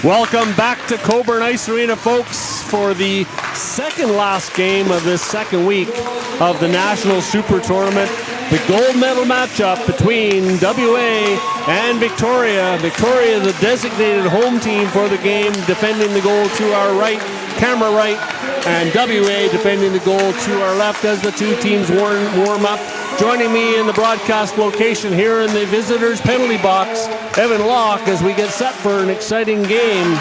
Welcome back to Cockburn Ice Arena, folks, for the second last game of this second week of the National Super Tournament. The gold medal matchup between WA and Victoria. Victoria, the designated home team for the game, defending the goal to our right, camera right, and WA defending the goal to our left as the two teams warm up. Joining me in the broadcast location here in the visitors' penalty box, Evan Locke, as we get set for an exciting game.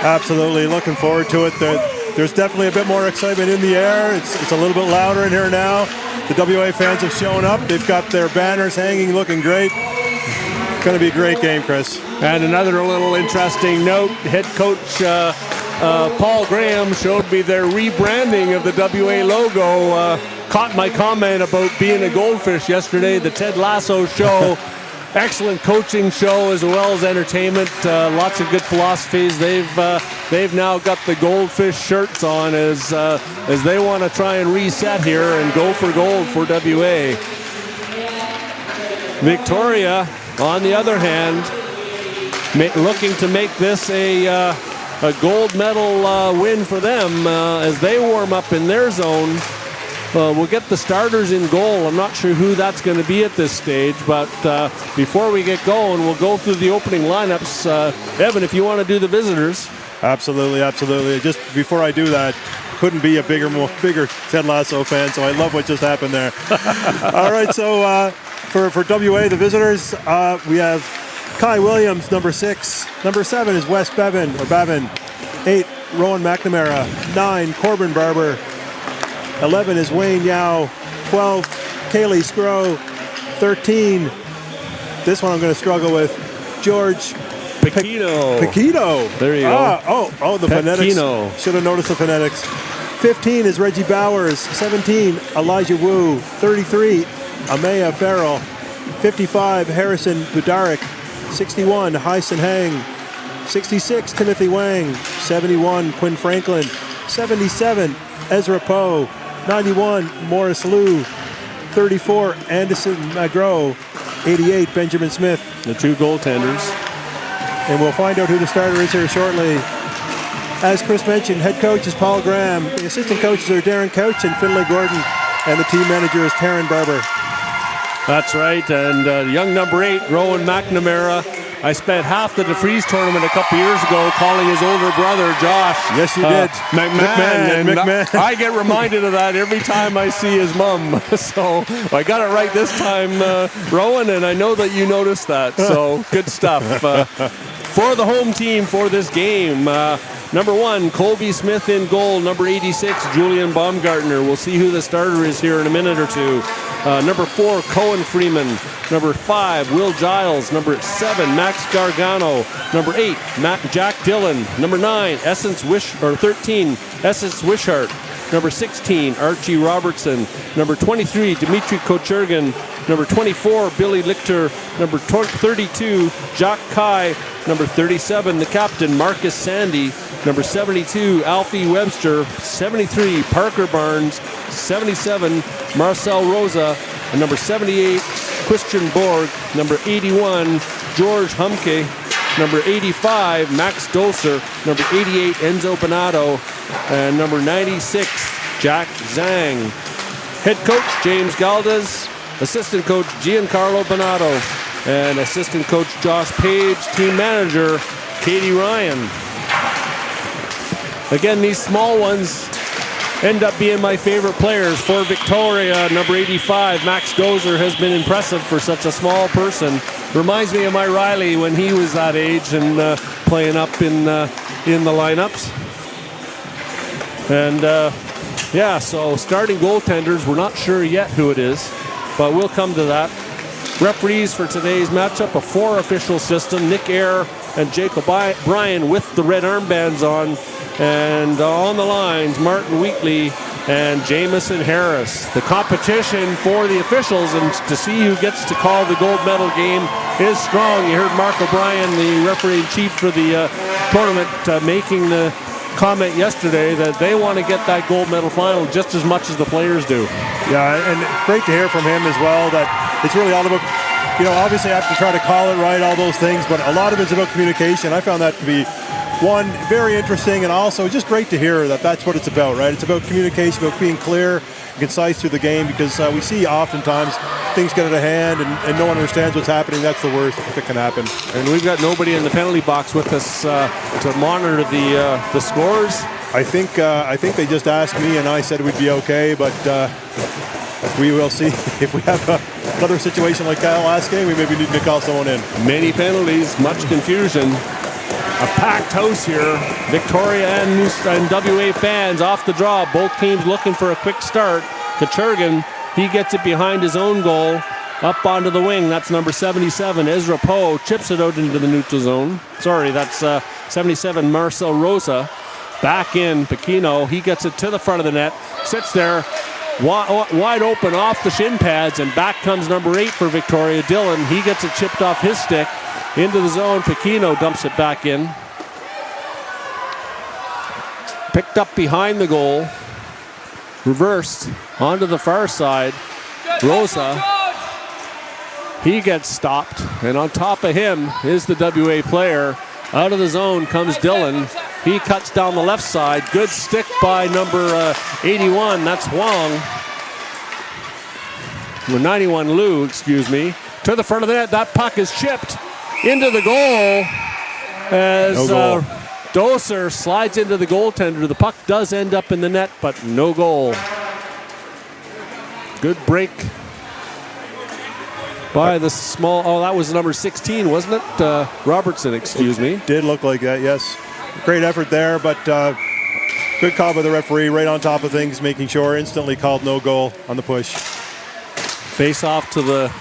Absolutely, looking forward to it. There's definitely a bit more excitement in the air. It's a little bit louder in here now. The WA fans have shown up. They've got their banners hanging, looking great. It's going to be a great game, Chris. And another little interesting note, head coach Paul Graham showed me their rebranding of the WA logo. Caught my comment about being a goldfish yesterday, the Ted Lasso show. Excellent coaching show as well as entertainment. Lots of good philosophies. They've now got the goldfish shirts on as they want to try and reset here and go for gold for WA. Victoria, on the other hand, looking to make this a gold medal win for them as they warm up in their zone. We'll get the starters in goal. I'm not sure who that's going to be at this stage, but before we get going, we'll go through the opening lineups. Evan, if you want to do the visitors. Absolutely, absolutely. Just before I do that, couldn't be a bigger Ted Lasso fan, so I love what just happened there. All right, so for WA, the visitors, we have Kai Williams, number 6. Number 7 is Wes Bevan. 8, Rowan McNamara. 9, Corbin Barber. 11 is Wayne Yao. 12, Kaylee Scrow. 13, this one I'm going to struggle with, George Pequino. There you go. The phonetics. Should have noticed the phonetics. 15 is Reggie Bowers. 17, Elijah Wu. 33, Amaya Farrell. 55, Harrison Budarik. 61, Hyson Hang. 66, Timothy Wang. 71, Quinn Franklin. 77, Ezra Poe. 91, Morris Liu. 34, Anderson Magro. 88, Benjamin Smith. The two goaltenders. And we'll find out who the starter is here shortly. As Chris mentioned, head coach is Paul Graham. The assistant coaches are Darren Couch and Finlay Gordon. And the team manager is Taryn Barber. That's right. And young number 8, Rowan McNamara. I spent half the DeFries tournament a couple years ago calling his older brother, Josh. Yes, you did. McMahon. I get reminded of that every time I see his mum. So I got it right this time, Rowan, and I know that you noticed that. So good stuff. For the home team for this game, number 1, Colby Smith in goal. Number 86, Julian Baumgartner. We'll see who the starter is here in a minute or two. Number 4, Cohen Freeman. Number 5, Will Giles. Number 7, Max Gargano. Number 8, Jack Dillon. Number 9, 13, Essence Wishart. Number 16, Archie Robertson. Number 23, Dmitry Kochergin. Number 24, Billy Lichter. Number 32, Jacques Kai. Number 37, the captain, Marcus Sandy. Number 72, Alfie Webster. 73, Parker Barnes. 77, Marcel Rosa. And number 78, Christian Borg. Number 81, George Humke. Number 85, Max Doser. Number 88, Enzo Bonato. And number 96, Jack Zhang. Head coach, James Galdes. Assistant coach, Giancarlo Bonato. And assistant coach, Josh Page. Team manager, Katie Ryan. Again, these small ones end up being my favorite players. For Victoria, number 85, Max Doser, has been impressive for such a small person. Reminds me of my Riley when he was that age and playing up in the lineups. And so starting goaltenders, we're not sure yet who it is, but we'll come to that. Referees for today's matchup, a 4 official system. Nick Eyre and Jacob Bryan with the red armbands on. And on the lines, Martin Wheatley and Jamison Harris. The competition for the officials and to see who gets to call the gold medal game is strong. You heard Mark O'Brien, the referee-in-chief for the tournament, making the comment yesterday that they want to get that gold medal final just as much as the players do. Yeah, and great to hear from him as well that it's really all about, obviously I have to try to call it right, all those things, but a lot of it's about communication. I found that to be one, very interesting, and also just great to hear that that's what it's about, right? It's about communication, about being clear and concise through the game, because we see oftentimes things get out of hand and no one understands what's happening. That's the worst that can happen. And we've got nobody in the penalty box with us to monitor the scores. I think they just asked me, and I said we'd be okay, but we will see if we have another situation like that last game. We maybe need to call someone in. Many penalties, much confusion. A packed house here. Victoria and WA fans off the draw. Both teams looking for a quick start. Kuchergin, he gets it behind his own goal. Up onto the wing. That's number 77. Ezra Poe chips it out into the neutral zone. Sorry, that's 77. Marcel Rosa. Back in. Pacino. He gets it to the front of the net. Sits there. Wide open off the shin pads. And back comes number 8 for Victoria. Dillon. He gets it chipped off his stick. Into the zone, Pacino dumps it back in. Picked up behind the goal. Reversed onto the far side. Rosa. He gets stopped. And on top of him is the WA player. Out of the zone comes Dillon. He cuts down the left side. Good stick by number 81. That's Huang. Number 91, Liu, excuse me. To the front of the net. That puck is chipped into the goal as Doser slides into the goaltender. The puck does end up in the net, but no goal. Good break by the small, that was number 16, wasn't it? Robertson, excuse me. Did look like that, yes. Great effort there, but good call by the referee, right on top of things, making sure, instantly called no goal on the push. Face off to the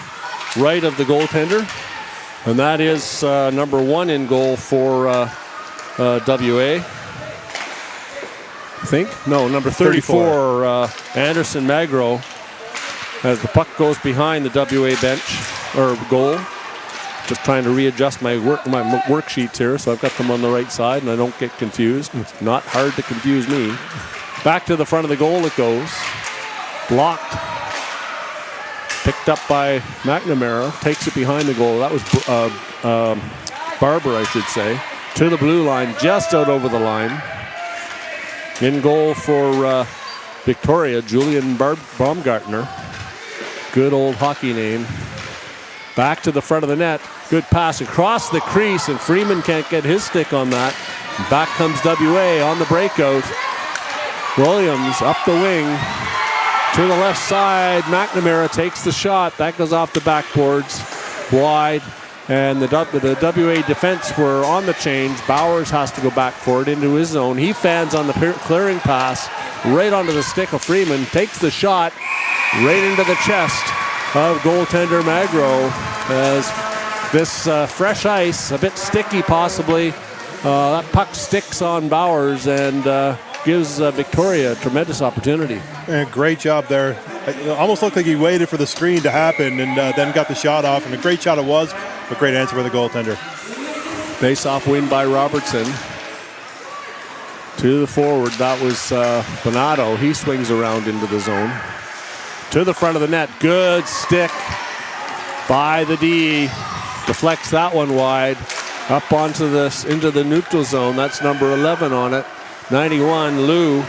right of the goaltender. And that is number 1 in goal for WA. I think? No, number 34, Anderson Magro. As the puck goes behind the WA bench, or goal. Just trying to readjust my worksheets here, so I've got them on the right side and I don't get confused. It's not hard to confuse me. Back to the front of the goal it goes. Blocked. Picked up by McNamara, takes it behind the goal. That was Barber, I should say. To the blue line, just out over the line. In goal for Victoria, Julian Baumgartner. Good old hockey name. Back to the front of the net. Good pass across the crease, and Freeman can't get his stick on that. Back comes WA on the breakout. Williams up the wing. To the left side, McNamara takes the shot. That goes off the backboards, wide. And the WA defense were on the change. Bowers has to go back for it into his zone. He fans on the clearing pass right onto the stick of Freeman. Takes the shot right into the chest of goaltender Magro. As this fresh ice, a bit sticky possibly. That puck sticks on Bowers and gives Victoria a tremendous opportunity. And great job there. It almost looked like he waited for the screen to happen and then got the shot off. And a great shot it was, but great answer by the goaltender. Face-off win by Robertson. To the forward, that was Bonato. He swings around into the zone. To the front of the net, good stick by the D. Deflects that one wide. Up onto this, into the neutral zone. That's number 11 on it. 91, Liu.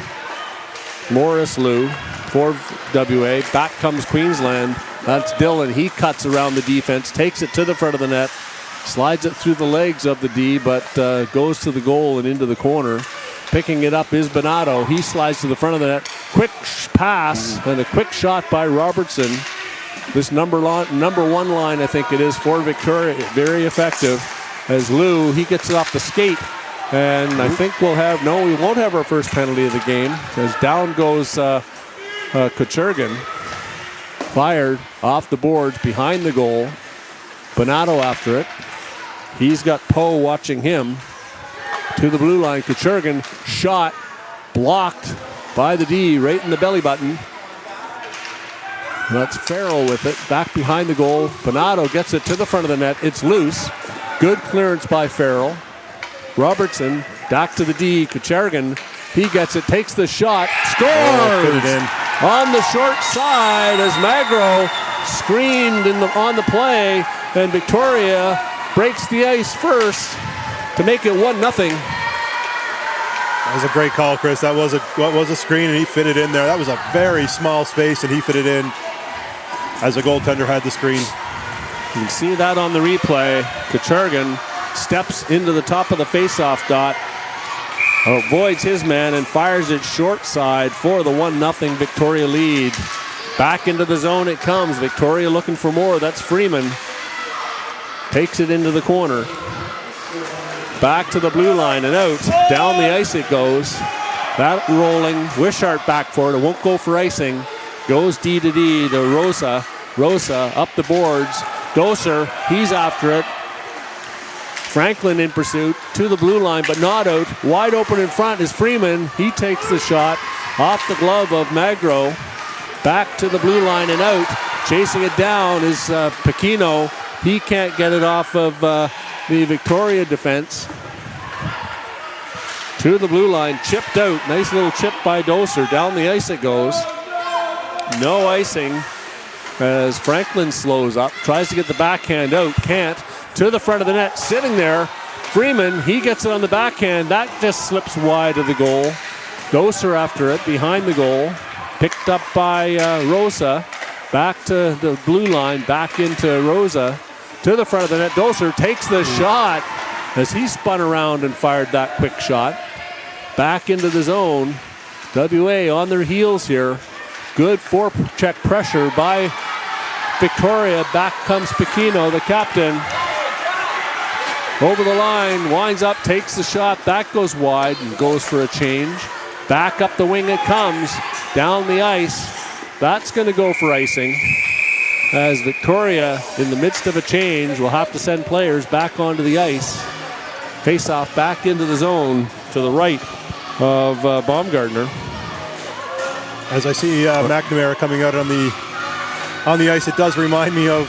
Morris Liu for WA. Back comes Queensland. That's Dillon. He cuts around the defense, takes it to the front of the net, slides it through the legs of the D, but goes to the goal and into the corner. Picking it up is Bonato. He slides to the front of the net. Quick pass and a quick shot by Robertson. This number 1 line, I think it is, for Victoria. Very effective. As Liu, he gets it off the skate. And I think we won't have our first penalty of the game. As down goes Kuchergin. Fired off the boards behind the goal. Bonato after it. He's got Poe watching him. To the blue line, Kuchergin shot, blocked by the D right in the belly button. That's Farrell with it, back behind the goal. Bonato gets it to the front of the net. It's loose. Good clearance by Farrell. Robertson back to the D. Kuchergin, he gets it, takes the shot, scores! Put it in. On the short side as Magro screened on the play, and Victoria breaks the ice first to make it 1-0. That was a great call, Chris. That was a screen, and he fit it in there. That was a very small space, and he fit it in as the goaltender had the screen. You can see that on the replay. Kuchergin steps into the top of the faceoff dot, avoids his man, and fires it short side for the 1-0 Victoria lead. Back into the zone it comes. Victoria looking for more. That's Freeman. Takes it into the corner. Back to the blue line and out. Down the ice it goes. That rolling. Wishart back for it. It won't go for icing. Goes D to D to Rosa. Rosa up the boards. Doser, he's after it. Franklin in pursuit to the blue line, but not out. Wide open in front is Freeman. He takes the shot off the glove of Magro. Back to the blue line and out. Chasing it down is Pacino. He can't get it off of the Victoria defense. To the blue line, chipped out. Nice little chip by Doser. Down the ice it goes. No icing as Franklin slows up. Tries to get the backhand out. Can't. To the front of the net. Sitting there. Freeman, he gets it on the backhand. That just slips wide of the goal. Doser after it. Behind the goal. Picked up by Rosa. Back to the blue line. Back into Rosa. To the front of the net. Doser takes the shot as he spun around and fired that quick shot. Back into the zone. WA on their heels here. Good forecheck pressure by Victoria. Back comes Pacino, the captain. Over the line, winds up, takes the shot. That goes wide and goes for a change. Back up the wing it comes. Down the ice. That's going to go for icing. As Victoria, in the midst of a change, will have to send players back onto the ice. Face-off back into the zone to the right of Baumgartner. As I see McNamara coming out on the ice, it does remind me of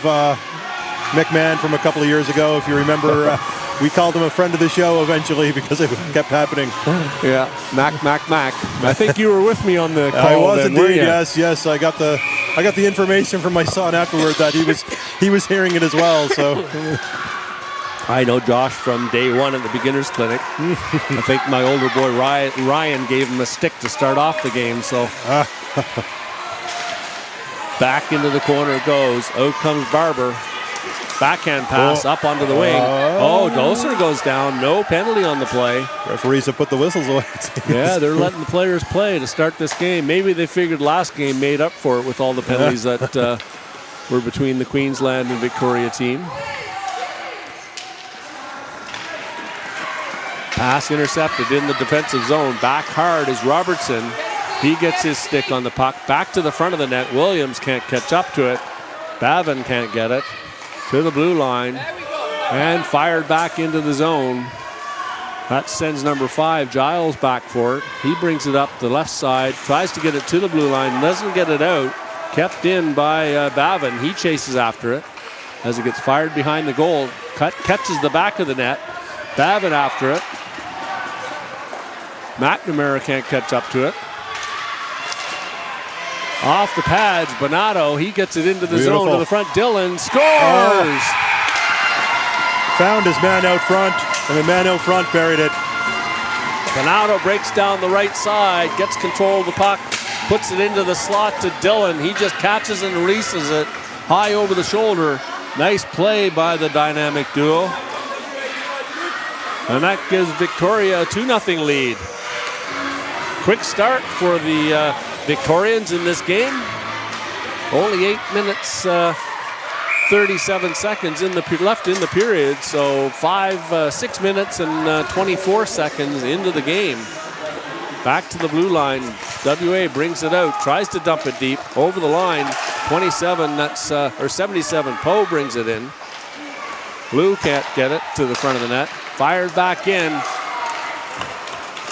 McMahon from a couple of years ago. If you remember, we called him a friend of the show eventually because it kept happening. Yeah, Mac. I think you were with me on the call. I was then, indeed. Yes. I got the information from my son afterward that he was hearing it as well. So. I know Josh from day one at the beginners clinic. I think my older boy Ryan gave him a stick to start off the game. So back into the corner it goes. Out comes Barber. Backhand pass up onto the wing. Doser goes down. No penalty on the play. Referees have put the whistles away. Yeah, they're letting the players play to start this game. Maybe they figured last game made up for it with all the penalties that were between the Queensland and Victoria team. Pass intercepted in the defensive zone. Back hard is Robertson. He gets his stick on the puck. Back to the front of the net. Williams can't catch up to it. Bavin can't get it. To the blue line. And fired back into the zone. That sends number 5, Giles, back for it. He brings it up the left side. Tries to get it to the blue line. Doesn't get it out. Kept in by Bavin. He chases after it as it gets fired behind the goal. Catches the back of the net. Bavin after it. McNamara can't catch up to it. Off the pads, Bonato, he gets it into the zone to the front. Dillon scores! Found his man out front, and the man out front buried it. Bonato breaks down the right side, gets control of the puck, puts it into the slot to Dillon. He just catches and releases it high over the shoulder. Nice play by the dynamic duo. And that gives Victoria a 2-0 lead. Quick start for the Victorians in this game. Only 8 minutes, 37 seconds left in the period. So 6 minutes and 24 seconds into the game. Back to the blue line. WA brings it out, tries to dump it deep over the line. 27, or 77. Poe brings it in. Blue can't get it to the front of the net. Fired back in.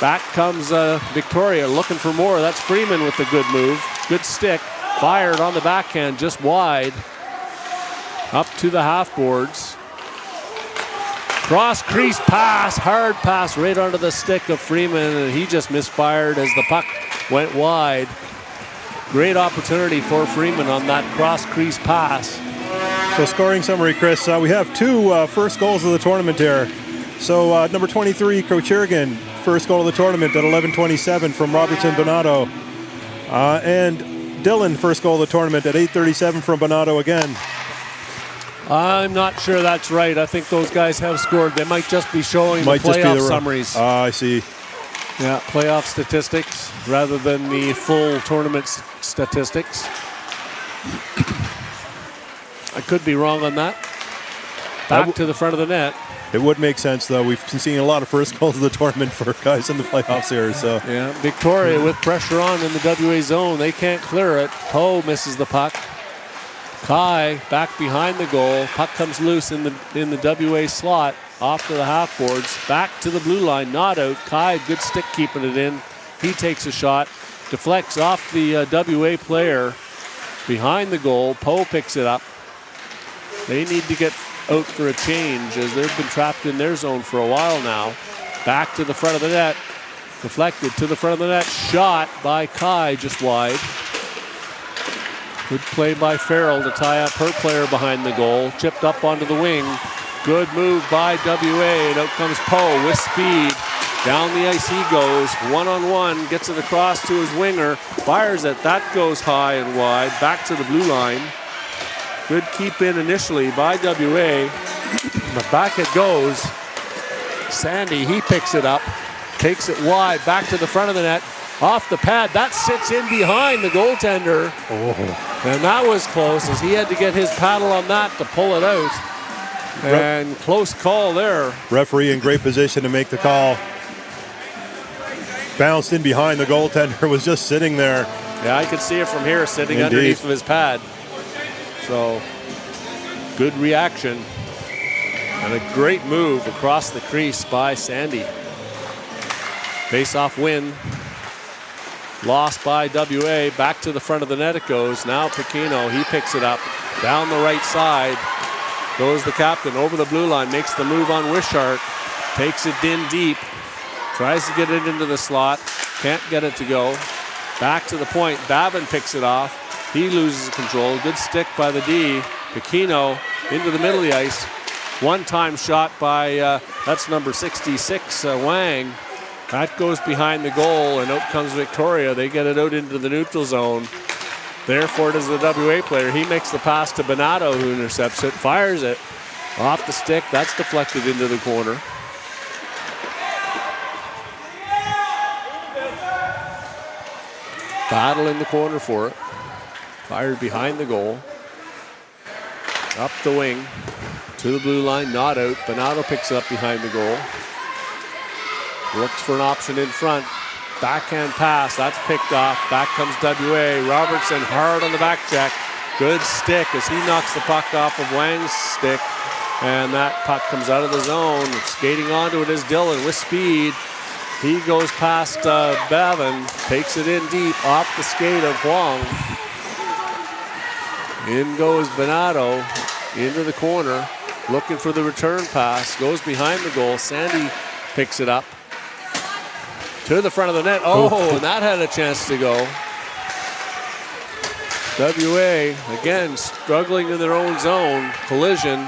Back comes Victoria looking for more. That's Freeman with the good move. Good stick. Fired on the backhand just wide. Up to the half boards. Cross crease pass. Hard pass right onto the stick of Freeman. And he just misfired as the puck went wide. Great opportunity for Freeman on that cross crease pass. So scoring summary, Chris. We have 2 first goals of the tournament here. So number 23, Kuchergin, first goal of the tournament at 11:27 from Robertson Bonato. And Dillon, first goal of the tournament at 8:37 from Bonato again. I'm not sure that's right. I think those guys have scored. They might just be showing the playoff summaries. I see. Yeah, playoff statistics rather than the full tournament statistics. I could be wrong on that. Back to the front of the net. It would make sense, though. We've been seeing a lot of first goals of the tournament for guys in the playoffs here. So yeah, Victoria with pressure on in the WA zone. They can't clear it. Poe misses the puck. Kai back behind the goal. Puck comes loose in the WA slot. Off to the half boards. Back to the blue line. Not out. Kai, good stick keeping it in. He takes a shot. Deflects off the WA player behind the goal. Poe picks it up. They need to get out for a change as they've been trapped in their zone for a while now. Back to the front of the net. Deflected to the front of the net. Shot by Kai just wide. Good play by Farrell to tie up her player behind the goal. Chipped up onto the wing. Good move by WA. And out comes Poe with speed. Down the ice he goes. One-on-one. Gets it across to his winger. Fires it. That goes high and wide. Back to the blue line. Good keep in initially by WA. But back it goes. Sandy, he picks it up. Takes it wide. Back to the front of the net. Off the pad. That sits in behind the goaltender. Oh. And that was close as he had to get his paddle on that to pull it out. And close call there. Referee in great position to make the call. Bounced in behind the goaltender, was just sitting there. Yeah, I could see it from here sitting underneath of his pad. So, good reaction. And a great move across the crease by Sandy. Face-off win. Lost by WA. Back to the front of the net it goes. Now Pacino, he picks it up. Down the right side. Goes the captain over the blue line. Makes the move on Wishart. Takes it in deep. Tries to get it into the slot. Can't get it to go. Back to the point. Bavin picks it off. He loses control. Good stick by the D. Pacino into the middle of the ice. One-time shot by, that's number 66, Wang. That goes behind the goal, and out comes Victoria. They get it out into the neutral zone. Therefore, it is the WA player. He makes the pass to Bonato, who intercepts it, fires it off the stick. That's deflected into the corner. Battle in the corner for it. Fired behind the goal. Up the wing to the blue line, not out. Bonato picks it up behind the goal. Looks for an option in front. Backhand pass, that's picked off. Back comes WA. Robertson hard on the back check. Good stick as he knocks the puck off of Wang's stick. And that puck comes out of the zone. Skating onto it is Dillon with speed. He goes past Bavin, takes it in deep off the skate of Huang. In goes Bonato into the corner, looking for the return pass. Goes behind the goal. Sandy picks it up to the front of the net. Oh, and that had a chance to go. WA, again, struggling in their own zone. Collision,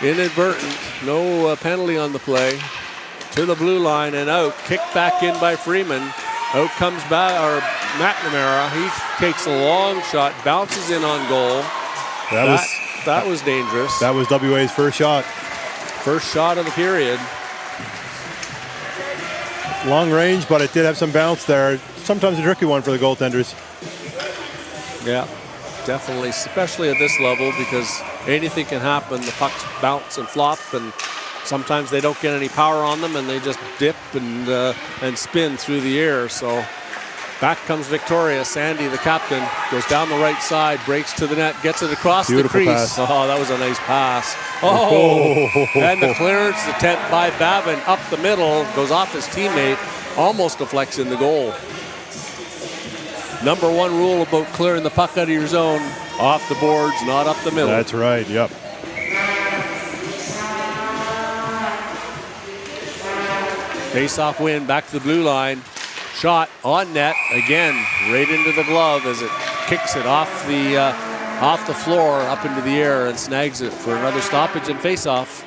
inadvertent. No penalty on the play. To the blue line and out. Kicked back in by Freeman. Out comes McNamara. He takes a long shot, bounces in on goal. That was dangerous. That was WA's first shot. First shot of the period. Long range, but it did have some bounce there. Sometimes a tricky one for the goaltenders. Yeah, definitely, especially at this level because anything can happen. The pucks bounce and flop, and sometimes they don't get any power on them, and they just dip and spin through the air. So back comes Victoria. Sandy, the captain, goes down the right side, breaks to the net, gets it across the crease. Pass. Oh, that was a nice pass. Oh, and the clearance attempt by Bavin up the middle, goes off his teammate, almost deflects in the goal. Number one rule about clearing the puck out of your zone, off the boards, not up the middle. That's right, yep. Face-off win, back to the blue line. Shot on net, again, right into the glove as it kicks it off the floor up into the air and snags it for another stoppage and face-off.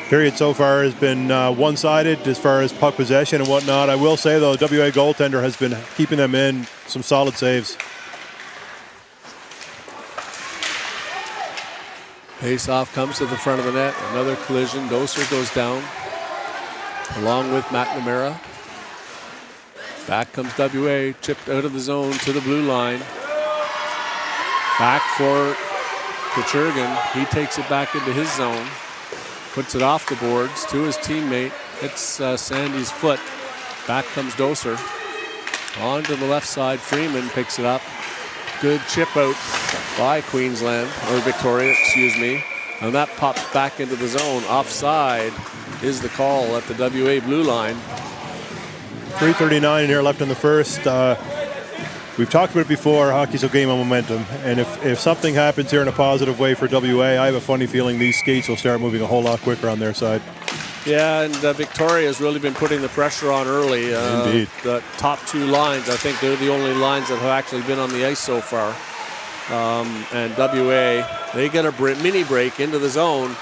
period so far has been one-sided as far as puck possession and whatnot. I will say, though, the WA goaltender has been keeping them in some solid saves. Face-off comes to the front of the net. Another collision. Doser goes down along with McNamara. Back comes WA, chipped out of the zone to the blue line. Back for Kuchergin. He takes it back into his zone. Puts it off the boards to his teammate. Hits Sandy's foot. Back comes Doser. On to the left side. Freeman picks it up. Good chip out by Queensland, or Victoria, excuse me. And that pops back into the zone. Offside is the call at the WA blue line. 3:39 here left in the first. We've talked about it before. Hockey's a game of momentum, and if something happens here in a positive way for WA, I have a funny feeling these skates will start moving a whole lot quicker on their side. Yeah, and Victoria has really been putting the pressure on early. Indeed. The top two lines, I think they're the only lines that have actually been on the ice so far. And WA, they get a mini break into the zone.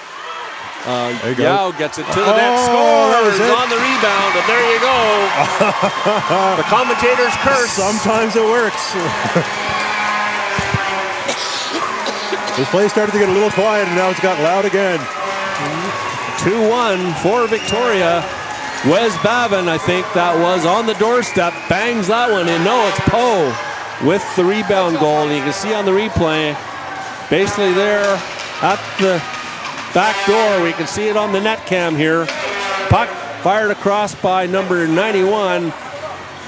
Yao gets it to the net, scores on the rebound, and there you go. The commentator's curse. Sometimes it works. This play started to get a little quiet, and now it's got loud again. 2-1 for Victoria. Wes Bavin, I think that was on the doorstep, bangs that one in. No, it's Poe with the rebound goal. And you can see on the replay, basically there at the back door, we can see it on the net cam here. Puck fired across by number 91.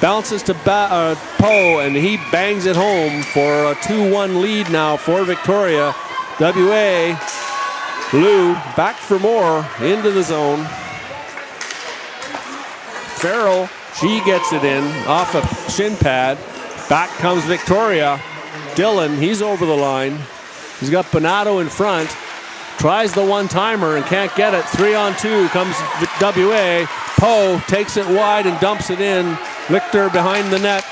Bounces to Poe, and he bangs it home for a 2-1 lead now for Victoria. WA Blue back for more into the zone. Farrell, she gets it in off a shin pad. Back comes Victoria. Dillon, he's over the line. He's got Bonato in front. Tries the one-timer and can't get it. 3-on-2 comes WA. Poe takes it wide and dumps it in. Lichter behind the net,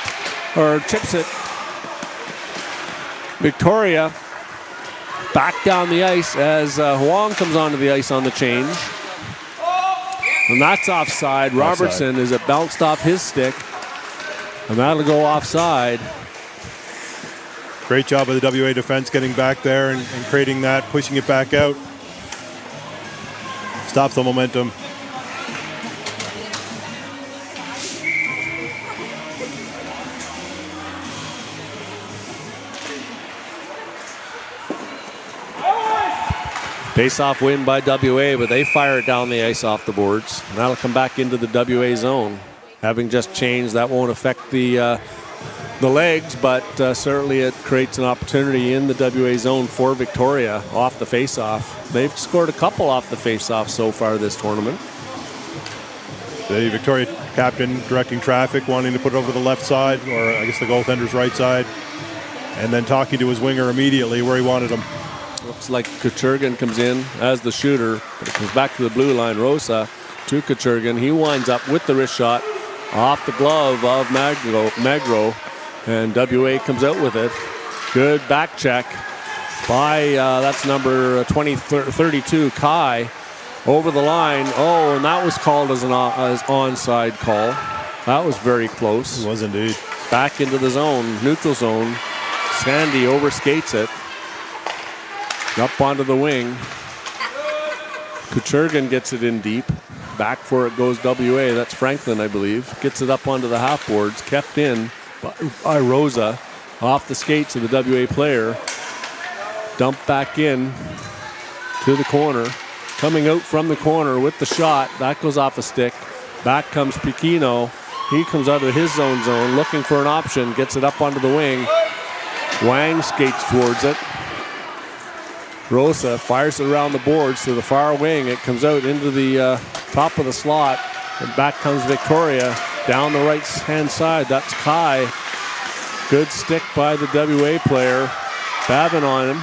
or chips it. Victoria back down the ice as Huang comes onto the ice on the change. And that's offside. Robertson is it bounced off his stick. And that'll go offside. Great job of the WA defense getting back there and creating that, pushing it back out. Stops the momentum. Face-off win by WA, but they fire it down the ice off the boards. And that'll come back into the WA zone. Having just changed, that won't affect the legs, but certainly it creates an opportunity in the WA zone for Victoria off the face-off. They've scored a couple off the face-off so far this tournament. The Victoria captain directing traffic, wanting to put it over the left side, or I guess the goaltender's right side, and then talking to his winger immediately where he wanted him. Looks like Kuchergin comes in as the shooter, but it comes back to the blue line. Rosa to Kuchergin. He winds up with the wrist shot off the glove of Magro, and WA comes out with it. Good back check by, that's number 32, Kai, over the line. Oh, and that was called as an onside call. That was very close. It was indeed. Back into the zone, neutral zone. Sandy overskates it. Up onto the wing. Kuchergin gets it in deep. Back for it goes WA. That's Franklin, I believe. Gets it up onto the half boards. Kept in by Rosa. Off the skates of the WA player. Dumped back in to the corner. Coming out from the corner with the shot. That goes off a stick. Back comes Piquino. He comes out of his zone looking for an option. Gets it up onto the wing. Wang skates towards it. Rosa fires it around the boards to the far wing. It comes out into the top of the slot. And back comes Victoria down the right-hand side. That's Kai. Good stick by the WA player. Bavin on him.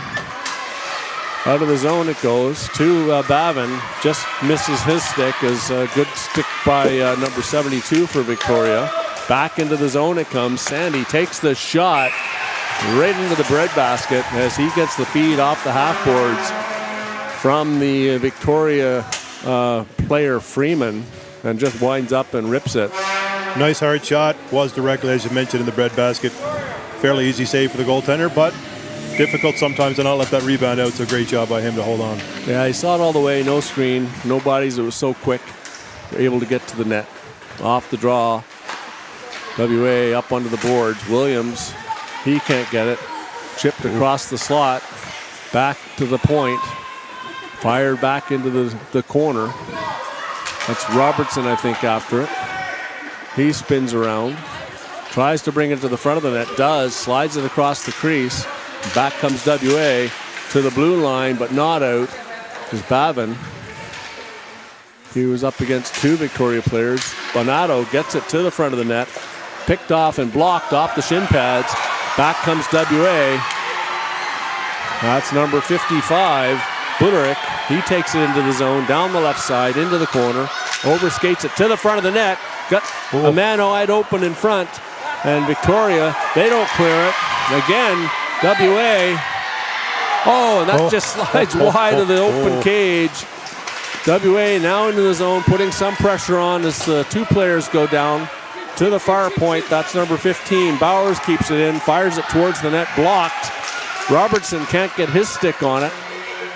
Out of the zone it goes to Bavin. Just misses his stick as a good stick by number 72 for Victoria. Back into the zone it comes. Sandy takes the shot right into the breadbasket as he gets the feed off the half boards from the Victoria player Freeman and just winds up and rips it. Nice hard shot. Was directly, as you mentioned, in the breadbasket. Fairly easy save for the goaltender, but difficult sometimes to not let that rebound out. So great job by him to hold on. Yeah, he saw it all the way. No screen, no bodies. It was so quick. Able to get to the net. Off the draw. WA up onto the boards. Williams, he can't get it. Chipped across the slot. Back to the point. Fired back into the corner. That's Robertson, I think, after it. He spins around. Tries to bring it to the front of the net. Does. Slides it across the crease. Back comes WA to the blue line, but not out. Is Bavin. He was up against two Victoria players. Bonato gets it to the front of the net. Picked off and blocked off the shin pads. Back comes WA. That's number 55, Bullerick. He takes it into the zone, down the left side, into the corner. Overskates it to the front of the net. Got a man wide open in front. And Victoria, they don't clear it. Again, WA. Oh, and that just slides wide of the open cage. WA now into the zone, putting some pressure on as the two players go down to the far point. That's number 15. Bowers keeps it in, fires it towards the net, blocked. Robertson can't get his stick on it.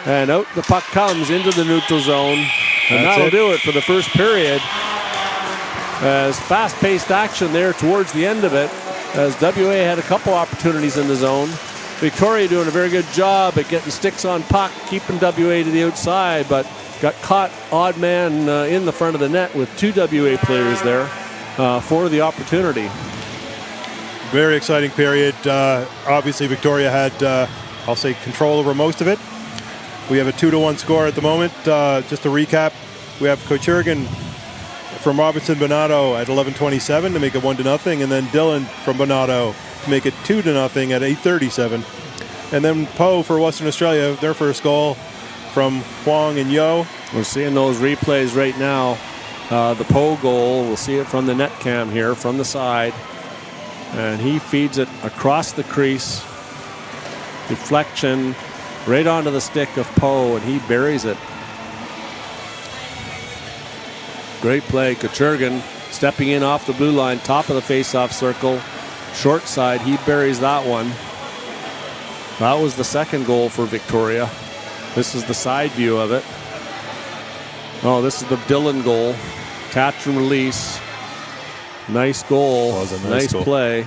And out the puck comes into the neutral zone. And that'll do it for the first period. As fast-paced action there towards the end of it, as WA had a couple opportunities in the zone. Victoria doing a very good job at getting sticks on puck, keeping WA to the outside, but got caught odd man in the front of the net with two WA players there for the opportunity. Very exciting period. Obviously, Victoria had, I'll say, control over most of it. We have a 2-1 score at the moment. Just to recap, we have Kochurgan from Robertson Bonato at 11:27 to make it 1-0, and then Dillon from Bonato to make it 2-0 at 8:37. And then Poe for Western Australia, their first goal from Huang and Yo. We're seeing those replays right now. The Poe goal, we'll see it from the net cam here, from the side. And he feeds it across the crease. Deflection right onto the stick of Poe, and he buries it. Great play. Kochurgan stepping in off the blue line, top of the face-off circle. Short side, he buries that one. That was the second goal for Victoria. This is the side view of it. Oh, this is the Dillon goal. Catch and release. Nice goal. Was a nice goal. play.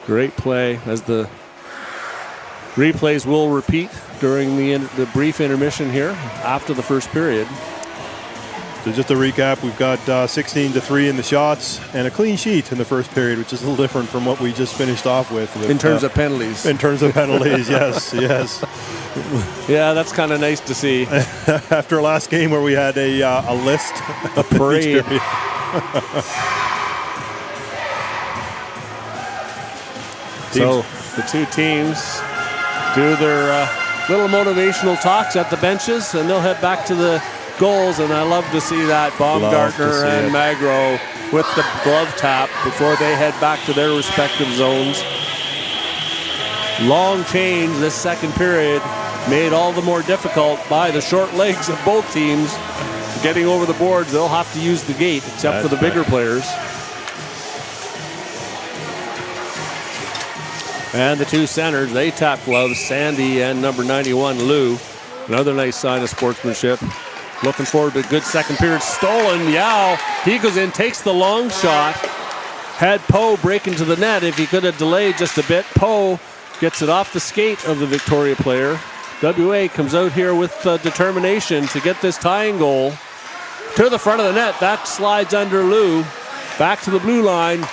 Great play, as the replays will repeat during the brief intermission here after the first period. So just to recap, we've got 16-3 in the shots and a clean sheet in the first period, which is a little different from what we just finished off with. In terms of penalties. In terms of penalties, yes, yes. Yeah, that's kind of nice to see. After last game where we had a list. A parade. So the two teams do their little motivational talks at the benches, and they'll head back to the goals, and I love to see that. Baumgartner and Magro with the glove tap before they head back to their respective zones. Long change this second period, made all the more difficult by the short legs of both teams. Getting over the boards, they'll have to use the gate, except for the bigger players. And the two centers, they tap gloves, Sandy and number 91, Lou. Another nice sign of sportsmanship. Looking forward to a good second period. Stolen, Yao. He goes in, takes the long shot. Had Poe break into the net. If he could have delayed just a bit, Poe gets it off the skate of the Victoria player. WA comes out here with determination to get this tying goal to the front of the net. That slides under Lou. Back to the blue line.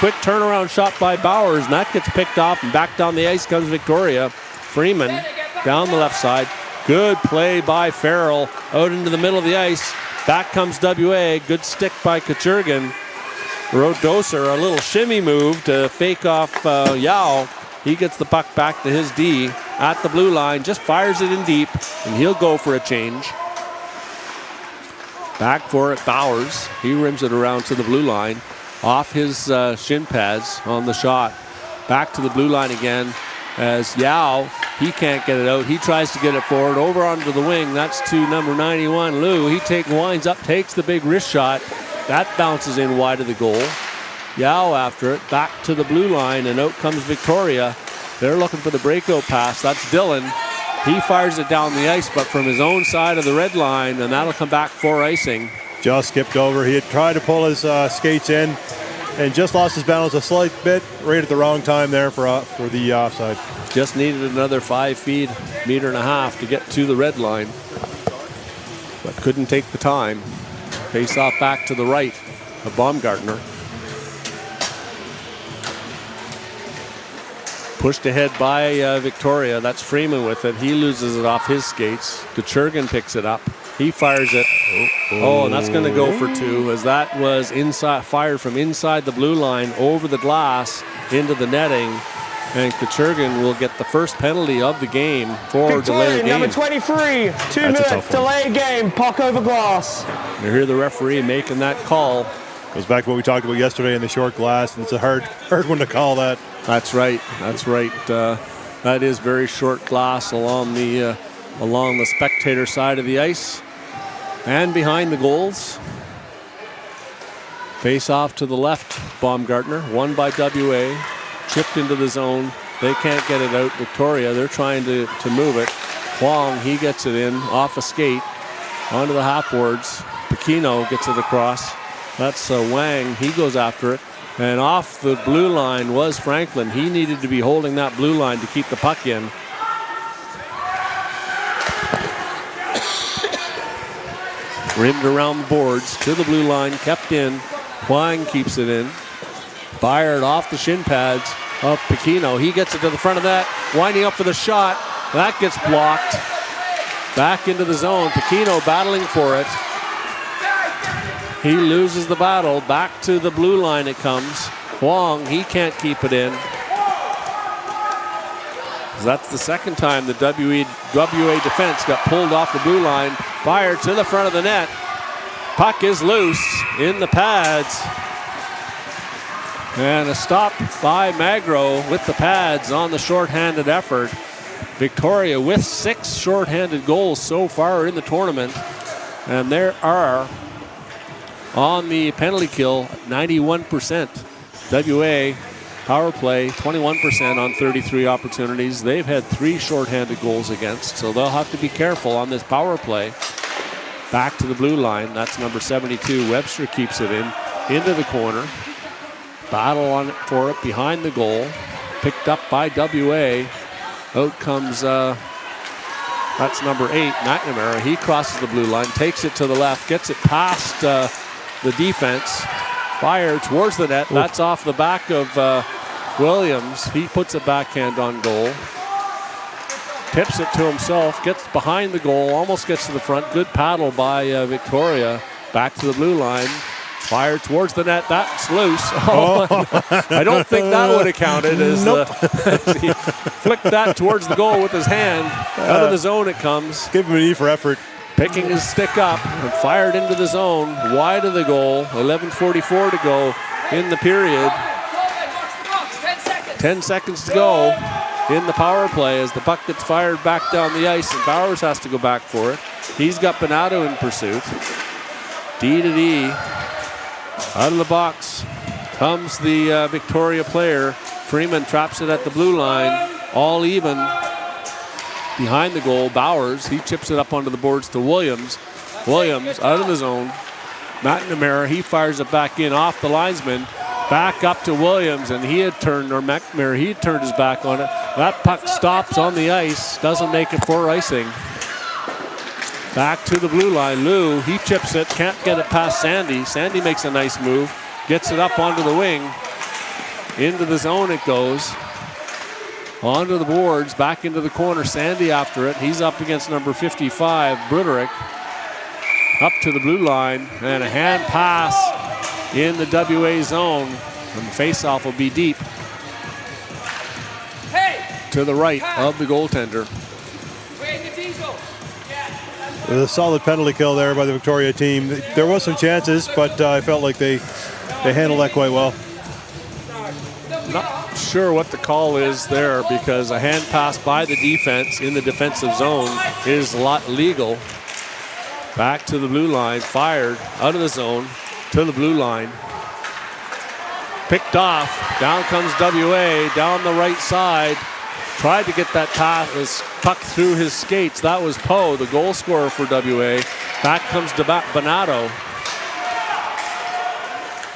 Quick turnaround shot by Bowers, and that gets picked off, and back down the ice comes Victoria. Freeman down the left side. Good play by Farrell out into the middle of the ice. Back comes WA. Good stick by Kochurgan. Rodoser, a little shimmy move to fake off Yao. He gets the puck back to his D at the blue line, just fires it in deep, and he'll go for a change. Back for it, Bowers. He rims it around to the blue line. Off his shin pads on the shot. Back to the blue line again as Yao He can't get it out. He tries to get it forward, over onto the wing. That's to number 91, Lou. He winds up, takes the big wrist shot. That bounces in wide of the goal. Yao after it, back to the blue line, and out comes Victoria. They're looking for the breakout pass. That's Dylan. He fires it down the ice, but from his own side of the red line, and that'll come back for icing. Just skipped over. He had tried to pull his skates in and just lost his balance a slight bit right at the wrong time there for the offside. Just needed another 5 feet, meter and a half to get to the red line, but couldn't take the time. Face off back to the right of Baumgartner. Pushed ahead by Victoria. That's Freeman with it. He loses it off his skates. Kuchergin picks it up. He fires it. Oh, and that's going to go for 2, as that was fired from inside the blue line over the glass into the netting. And Kuchergin will get the first penalty of the game for delayed game. Number 23, 2 minutes, delayed game, puck over glass. You hear the referee making that call. Goes back to what we talked about yesterday in the short glass, and it's a hard one to call that. That's right. That's right. That is very short glass along the spectator side of the ice and behind the goals. Face off to the left, Baumgartner, won by WA, chipped into the zone. They can't get it out. Victoria, they're trying to move it. Huang, he gets it in off a skate onto the half boards. Pacino gets it across. That's Wang. He goes after it. And off the blue line was Franklin. He needed to be holding that blue line to keep the puck in. Rimmed around the boards to the blue line, kept in. Huang keeps it in. Fired off the shin pads of Pacino. He gets it to the front of that, winding up for the shot. That gets blocked. Back into the zone. Pacino battling for it. He loses the battle. Back to the blue line it comes. Huang, he can't keep it in. That's the second time the WA defense got pulled off the blue line. Fired to the front of the net. Puck is loose in the pads. And a stop by Magro with the pads on the shorthanded effort. Victoria with 6 shorthanded goals so far in the tournament. And there are, on the penalty kill, 91%. WA power play, 21% on 33 opportunities. They've had 3 shorthanded goals against, so they'll have to be careful on this power play. Back to the blue line. That's number 72. Webster keeps it into the corner. Battle on it for it behind the goal. Picked up by WA. Out comes, that's number 8, McNamara. He crosses the blue line, takes it to the left, gets it past the defense. Fire towards the net. That's off the back of Williams. He puts a backhand on goal. Tips it to himself, gets behind the goal, almost gets to the front. Good paddle by Victoria. Back to the blue line. Fire towards the net. That's loose. Oh. I don't think that would have counted as, as he flicked that towards the goal with his hand. Out of the zone it comes. Give him an E for effort. Picking his stick up and fired into the zone, wide of the goal. 11:44 to go in the period. 10 seconds to go in the power play as the puck gets fired back down the ice, and Bowers has to go back for it. He's got Benato in pursuit. D to D. Out of the box comes the Victoria player. Freeman traps it at the blue line, all even. Behind the goal, Bowers, he chips it up onto the boards to Williams. Williams out of the zone. McNamara, he fires it back in off the linesman. Back up to Williams, and he had turned, or McNamara, he had turned his back on it. That puck stops on the ice, doesn't make it for icing. Back to the blue line. Lou, he chips it, can't get it past Sandy. Sandy makes a nice move, gets it up onto the wing. Into the zone it goes. Onto the boards, back into the corner. Sandy after it. He's up against number 55, Broderick. Up to the blue line, and a hand pass in the WA zone. And the faceoff will be deep to the right of the goaltender. A solid penalty kill there by the Victoria team. There was some chances, but I felt like they handled that quite well. Not sure what the call is there, because a hand pass by the defense in the defensive zone is legal. Back to the blue line, fired out of the zone to the blue line. Picked off, down comes WA, down the right side. Tried to get that puck through his skates. That was Poe, the goal scorer for WA. Back comes Bonato.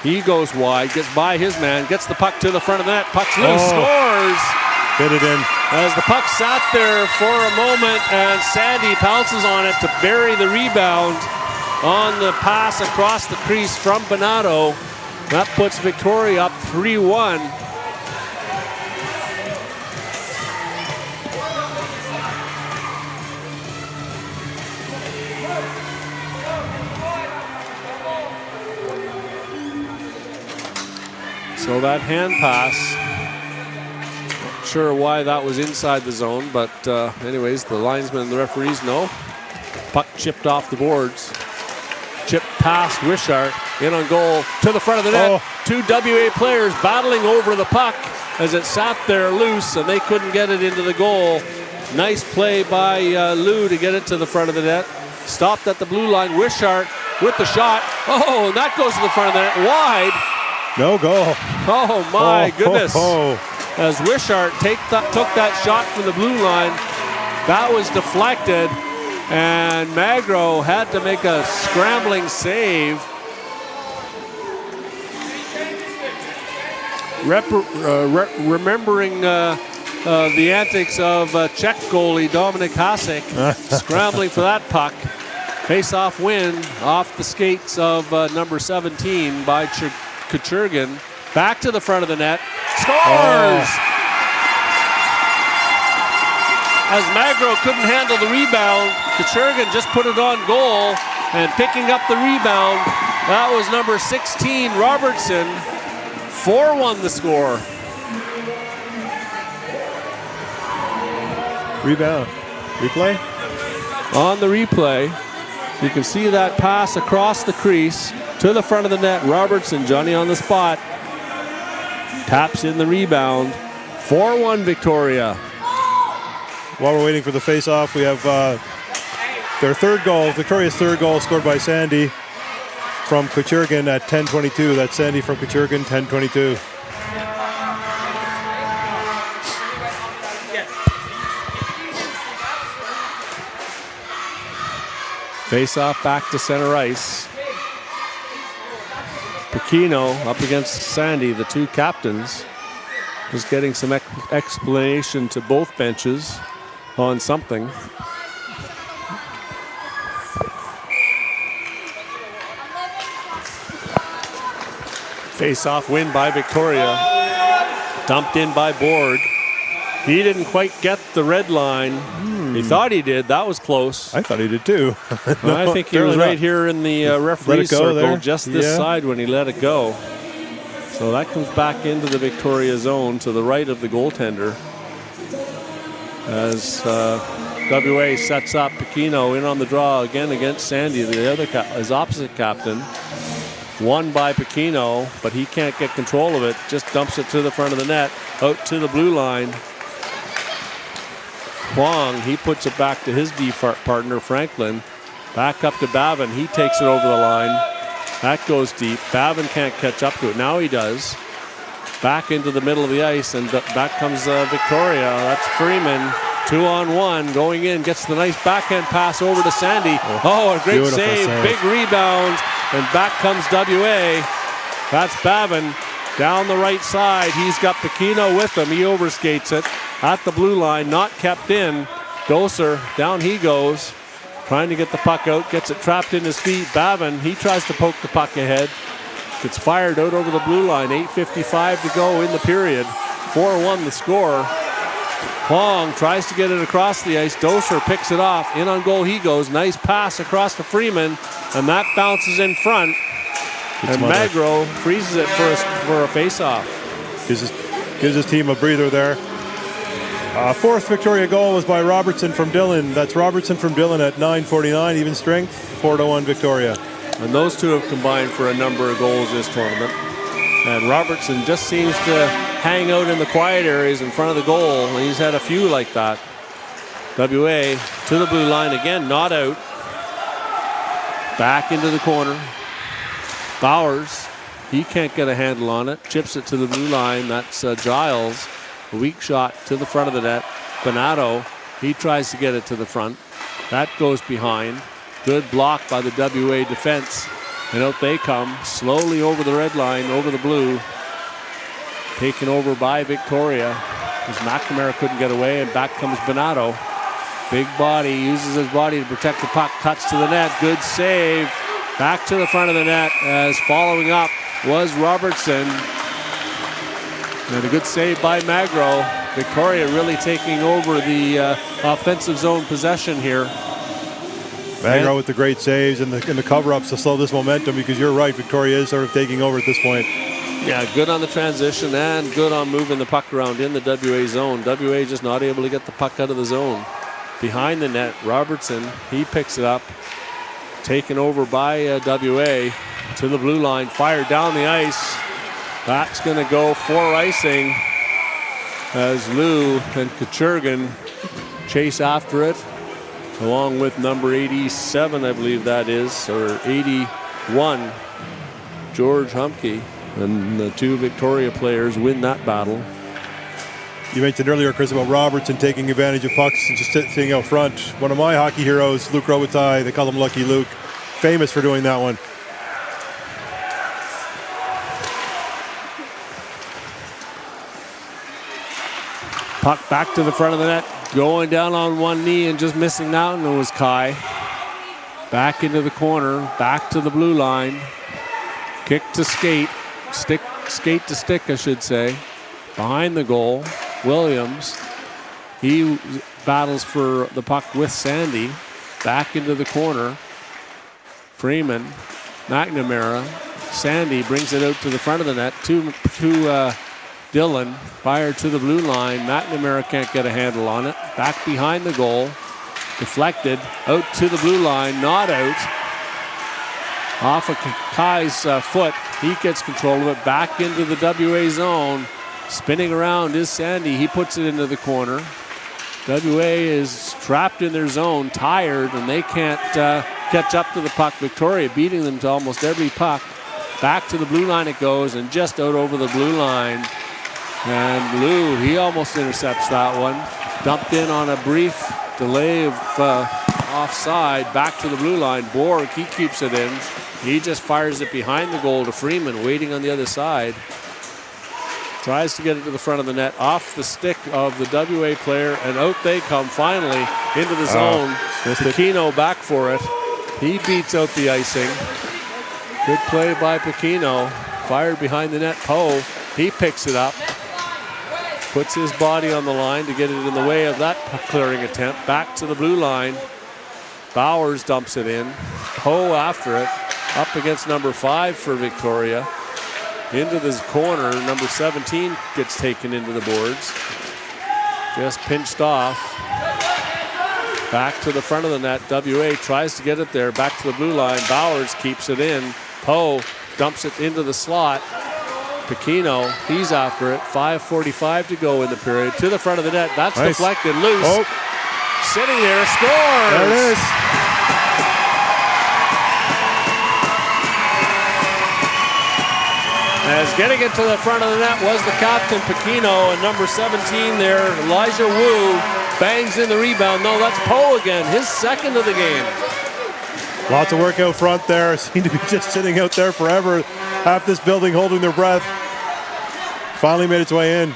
He goes wide, gets by his man, gets the puck to the front of the net. Puck's loose, scores! Fit it in. As the puck sat there for a moment, and Sandy pounces on it to bury the rebound on the pass across the crease from Bonato. That puts Victoria up 3-1. So that hand pass, not sure why that was inside the zone, but anyways, the linesmen and the referees know. Puck chipped off the boards. Chip past Wishart, in on goal, to the front of the net. Two WA players battling over the puck as it sat there loose, and they couldn't get it into the goal. Nice play by Lou to get it to the front of the net. Stopped at the blue line. Wishart with the shot. Oh, and that goes to the front of the net, wide. No goal. Oh my goodness. As Wishart took that shot from the blue line, that was deflected, and Magro had to make a scrambling save. Remembering the antics of Czech goalie Dominik Hasek, scrambling for that puck. Face-off win off the skates of number 17 by Kuchergin. Back to the front of the net. Scores! As Magro couldn't handle the rebound, Kuchergin just put it on goal, and picking up the rebound, that was number 16, Robertson. 4-1 the score. Rebound. Replay? On the replay, you can see that pass across the crease to the front of the net. Robertson, Johnny on the spot, taps in the rebound. 4-1 Victoria. While we're waiting for the face-off, we have their third goal, Victoria's third goal, scored by Sandy from Kuchergin at 10:22. That's Sandy from Kuchergin, 10:22. Face-off back to center ice. Pacino up against Sandy, the two captains. Just getting some explanation to both benches on something. Face-off win by Victoria. Dumped in by Borg. He didn't quite get the red line. He thought he did. That was close. I thought he did too. No, I think he was right here in the referee circle, there. Just this side when he let it go. So that comes back into the Victoria zone to the right of the goaltender. As WA sets up Pacino in on the draw again against Sandy, the other his opposite captain. Won by Pacino, but he can't get control of it. Just dumps it to the front of the net, out to the blue line. Huang, he puts it back to his D partner, Franklin. Back up to Bavin. He takes it over the line. That goes deep. Bavin can't catch up to it. Now he does. Back into the middle of the ice, and back comes Victoria. That's Freeman. 2-on-1 going in. Gets the nice backhand pass over to Sandy. Oh, a great save. Big rebound. And back comes WA. That's Bavin. Down the right side. He's got Pacino with him. He overskates it. At the blue line, not kept in. Doser, down he goes. Trying to get the puck out, gets it trapped in his feet. Bavin, he tries to poke the puck ahead. Gets fired out over the blue line. 8:55 to go in the period. 4-1 the score. Huang tries to get it across the ice. Doser picks it off. In on goal he goes. Nice pass across to Freeman, and that bounces in front. And Magro freezes it for a face-off. Gives his team a breather there. Fourth Victoria goal was by Robertson from Dillon. That's Robertson from Dillon at 9:49, even strength, 4-1 Victoria. And those two have combined for a number of goals this tournament. And Robertson just seems to hang out in the quiet areas in front of the goal. And he's had a few like that. WA to the blue line again, not out. Back into the corner. Bowers, he can't get a handle on it. Chips it to the blue line. That's Giles. A weak shot to the front of the net. Bonato, he tries to get it to the front. That goes behind. Good block by the WA defense. And out they come, slowly over the red line, over the blue. Taken over by Victoria, as McNamara couldn't get away, and back comes Bonato. Big body, uses his body to protect the puck, cuts to the net, good save. Back to the front of the net, as following up was Robertson. And a good save by Magro. Victoria really taking over the offensive zone possession here. Magro with the great saves and the cover-ups to slow this momentum, because you're right, Victoria is sort of taking over at this point. Yeah, good on the transition and good on moving the puck around in the WA zone. WA just not able to get the puck out of the zone. Behind the net, Robertson, he picks it up. Taken over by WA to the blue line, fired down the ice. That's going to go for icing as Lou and Kachurgan chase after it, along with number 87, I believe that is, or 81, George Humke. And the two Victoria players win that battle. You mentioned earlier, Chris, about Robertson taking advantage of pucks and just sitting out front. One of my hockey heroes, Luke Robitaille, they call him Lucky Luke, famous for doing that one. Puck back to the front of the net, going down on one knee and just missing out, and it was Kai. Back into the corner, back to the blue line. Kick to skate. Skate to stick, I should say. Behind the goal, Williams. He battles for the puck with Sandy. Back into the corner. Freeman, McNamara. Sandy brings it out to the front of the net. To Dillon. Fire to the blue line. McNamara can't get a handle on it. Back behind the goal. Deflected. Out to the blue line. Not out. Off of Kai's foot. He gets control of it. Back into the WA zone. Spinning around is Sandy. He puts it into the corner. WA is trapped in their zone, tired, and they can't catch up to the puck. Victoria beating them to almost every puck. Back to the blue line it goes, and just out over the blue line. And Lou, he almost intercepts that one. Dumped in on a brief delay of offside. Back to the blue line. Borg, he keeps it in. He just fires it behind the goal to Freeman, waiting on the other side. Tries to get it to the front of the net, off the stick of the WA player, and out they come finally into the zone. Pacino back for it. He beats out the icing. Good play by Pacino. Fired behind the net. Poe, he picks it up. Puts his body on the line to get it in the way of that clearing attempt. Back to the blue line. Bowers dumps it in. Poe after it. Up against number 5 for Victoria. Into this corner, number 17 gets taken into the boards. Just pinched off. Back to the front of the net. WA tries to get it there. Back to the blue line. Bowers keeps it in. Poe dumps it into the slot. Pacino, he's after it. 5:45 to go in the period. To the front of the net. That's nice. Deflected loose. Oh. Sitting there, scores! There it is. As getting it to the front of the net was the captain, Pacino, and number 17 there, Elijah Wu, bangs in the rebound. No, that's Poe again, his second of the game. Lots of work out front there. Seem to be just sitting out there forever. Half this building holding their breath. Finally made its way in.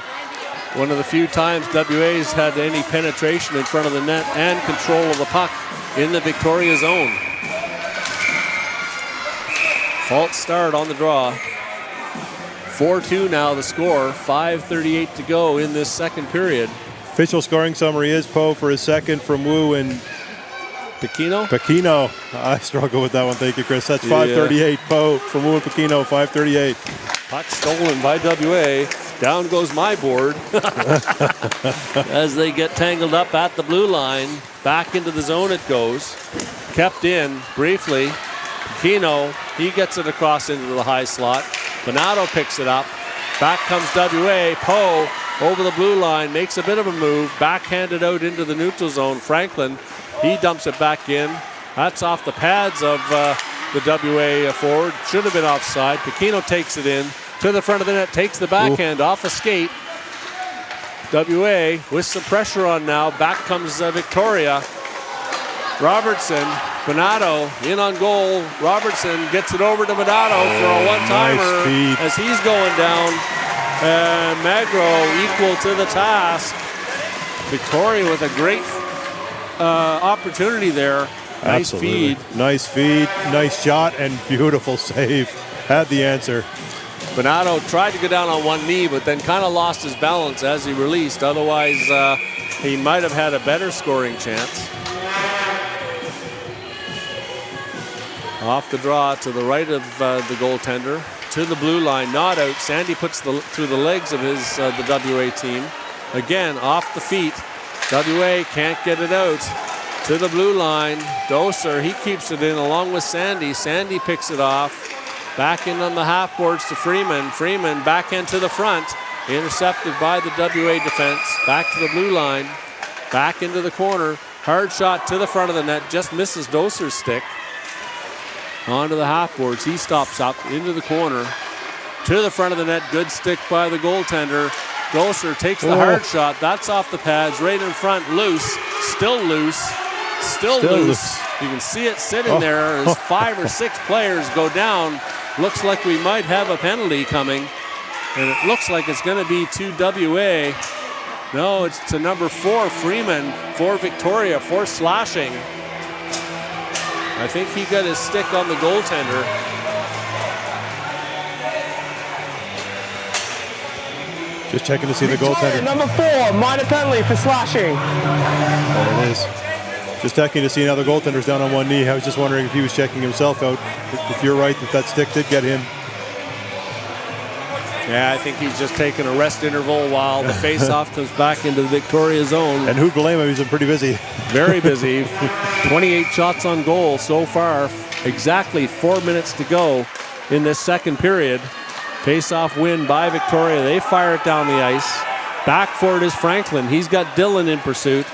One of the few times WA's had any penetration in front of the net and control of the puck in the Victoria zone. False start on the draw. 4-2 now the score. 5:38 to go in this second period. Official scoring summary is Poe for his second from Wu and Pacino? Pacino. I struggle with that one. Thank you, Chris. That's 5:38. Poe from Wu and Pacino, 5:38. Puck stolen by WA. Down goes my board as they get tangled up at the blue line. Back into the zone it goes. Kept in briefly. Pacino, he gets it across into the high slot. Bonato picks it up. Back comes WA. Poe over the blue line, makes a bit of a move, backhanded out into the neutral zone. Franklin, he dumps it back in. That's off the pads of the WA forward. Should have been offside. Pequeno takes it in to the front of the net, takes the backhand off a skate. WA with some pressure on now. Back comes Victoria. Robertson, Bonato in on goal. Robertson gets it over to Bonato for a one-timer as he's going down. And Magro equal to the task. Victoria with a great opportunity there. Nice feed. Nice feed, nice shot, and beautiful save. Had the answer. Bonato tried to go down on one knee, but then kind of lost his balance as he released. Otherwise, he might have had a better scoring chance. Off the draw to the right of the goaltender. To the blue line, not out. Sandy puts through the legs of his the WA team. Again, off the feet. WA can't get it out. To the blue line, Doser, he keeps it in along with Sandy. Sandy picks it off. Back in on the half boards to Freeman. Freeman backhand to the front. Intercepted by the WA defense. Back to the blue line. Back into the corner. Hard shot to the front of the net. Just misses Doser's stick. Onto the half boards. He stops up into the corner. To the front of the net. Good stick by the goaltender. Doser takes the hard shot. That's off the pads. Right in front. Loose. Still loose. Still loose. You can see it sitting there as 5 or 6 players go down. Looks like we might have a penalty coming. And it looks like it's going to be to WA. No, it's to number 4, Freeman, for Victoria, for slashing. I think he got his stick on the goaltender. Just checking to see the goaltender. Number 4, minor penalty for slashing. There it is. Just checking to see now the goaltender's down on one knee. I was just wondering if he was checking himself out. If you're right, that stick did get him. Yeah, I think he's just taking a rest interval while the face-off comes back into the Victoria zone. And who'd blame him? He's been pretty busy. Very busy. 28 shots on goal so far. Exactly 4 minutes to go in this second period. Face-off win by Victoria. They fire it down the ice. Back for it is Franklin. He's got Dillon in pursuit.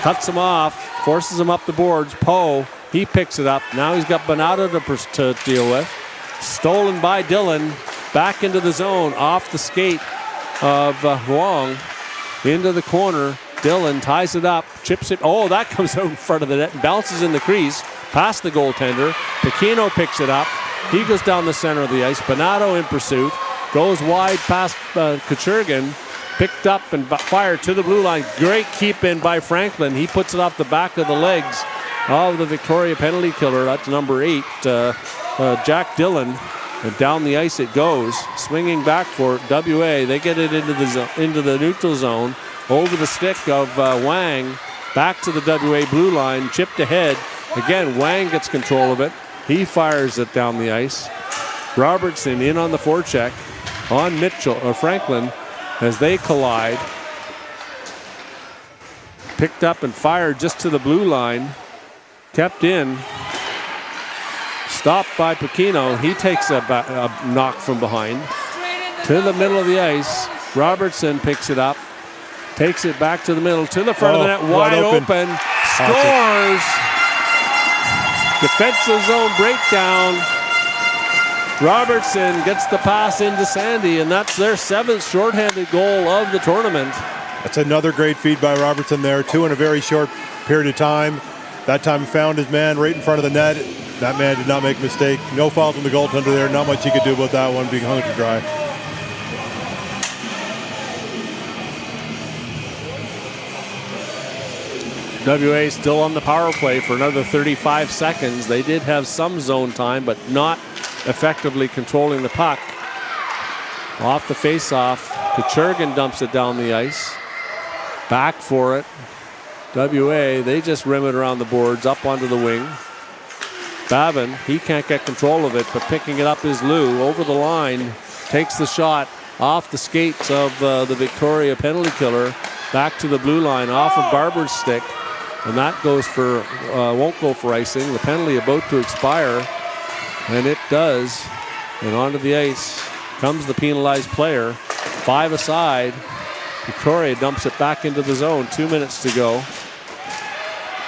Cuts him off. Forces him up the boards. Poe, he picks it up. Now he's got Bonato to deal with. Stolen by Dillon. Back into the zone. Off the skate of Huang. Into the corner. Dillon ties it up. Chips it. Oh, that comes out in front of the net and bounces in the crease. Past the goaltender. Pequeno picks it up. He goes down the center of the ice. Bonato in pursuit. Goes wide past Kuchergin. Picked up and fired to the blue line. Great keep in by Franklin. He puts it off the back of the legs of the Victoria penalty killer. That's number 8, Jack Dillon. And down the ice it goes. Swinging back for WA. They get it into the neutral zone. Over the stick of Wang. Back to the WA blue line. Chipped ahead. Again, Wang gets control of it. He fires it down the ice. Robertson in on the forecheck on Franklin. As they collide. Picked up and fired just to the blue line. Kept in. Stopped by Pequeno. He takes a knock from behind. To the middle of the ice. Robertson picks it up. Takes it back to the middle. To the front of the net. Wide open. Scores. Defensive zone breakdown. Robertson gets the pass into Sandy, and that's their 7th shorthanded goal of the tournament. That's another great feed by Robertson there. 2 in a very short period of time. That time he found his man right in front of the net. That man did not make a mistake. No foul from the goaltender there. Not much he could do about that one being hung to dry. WA still on the power play for another 35 seconds. They did have some zone time, but not effectively controlling the puck. Off the face-off, Kuchergin dumps it down the ice. Back for it. WA, they just rim it around the boards, up onto the wing. Babin, he can't get control of it, but picking it up is Lou. Over the line, takes the shot off the skates of the Victoria penalty killer. Back to the blue line, off of Barber's stick. And that goes for, won't go for icing. The penalty about to expire. And it does. And onto the ice comes the penalized player. 5 aside. Victoria dumps it back into the zone. 2 minutes to go.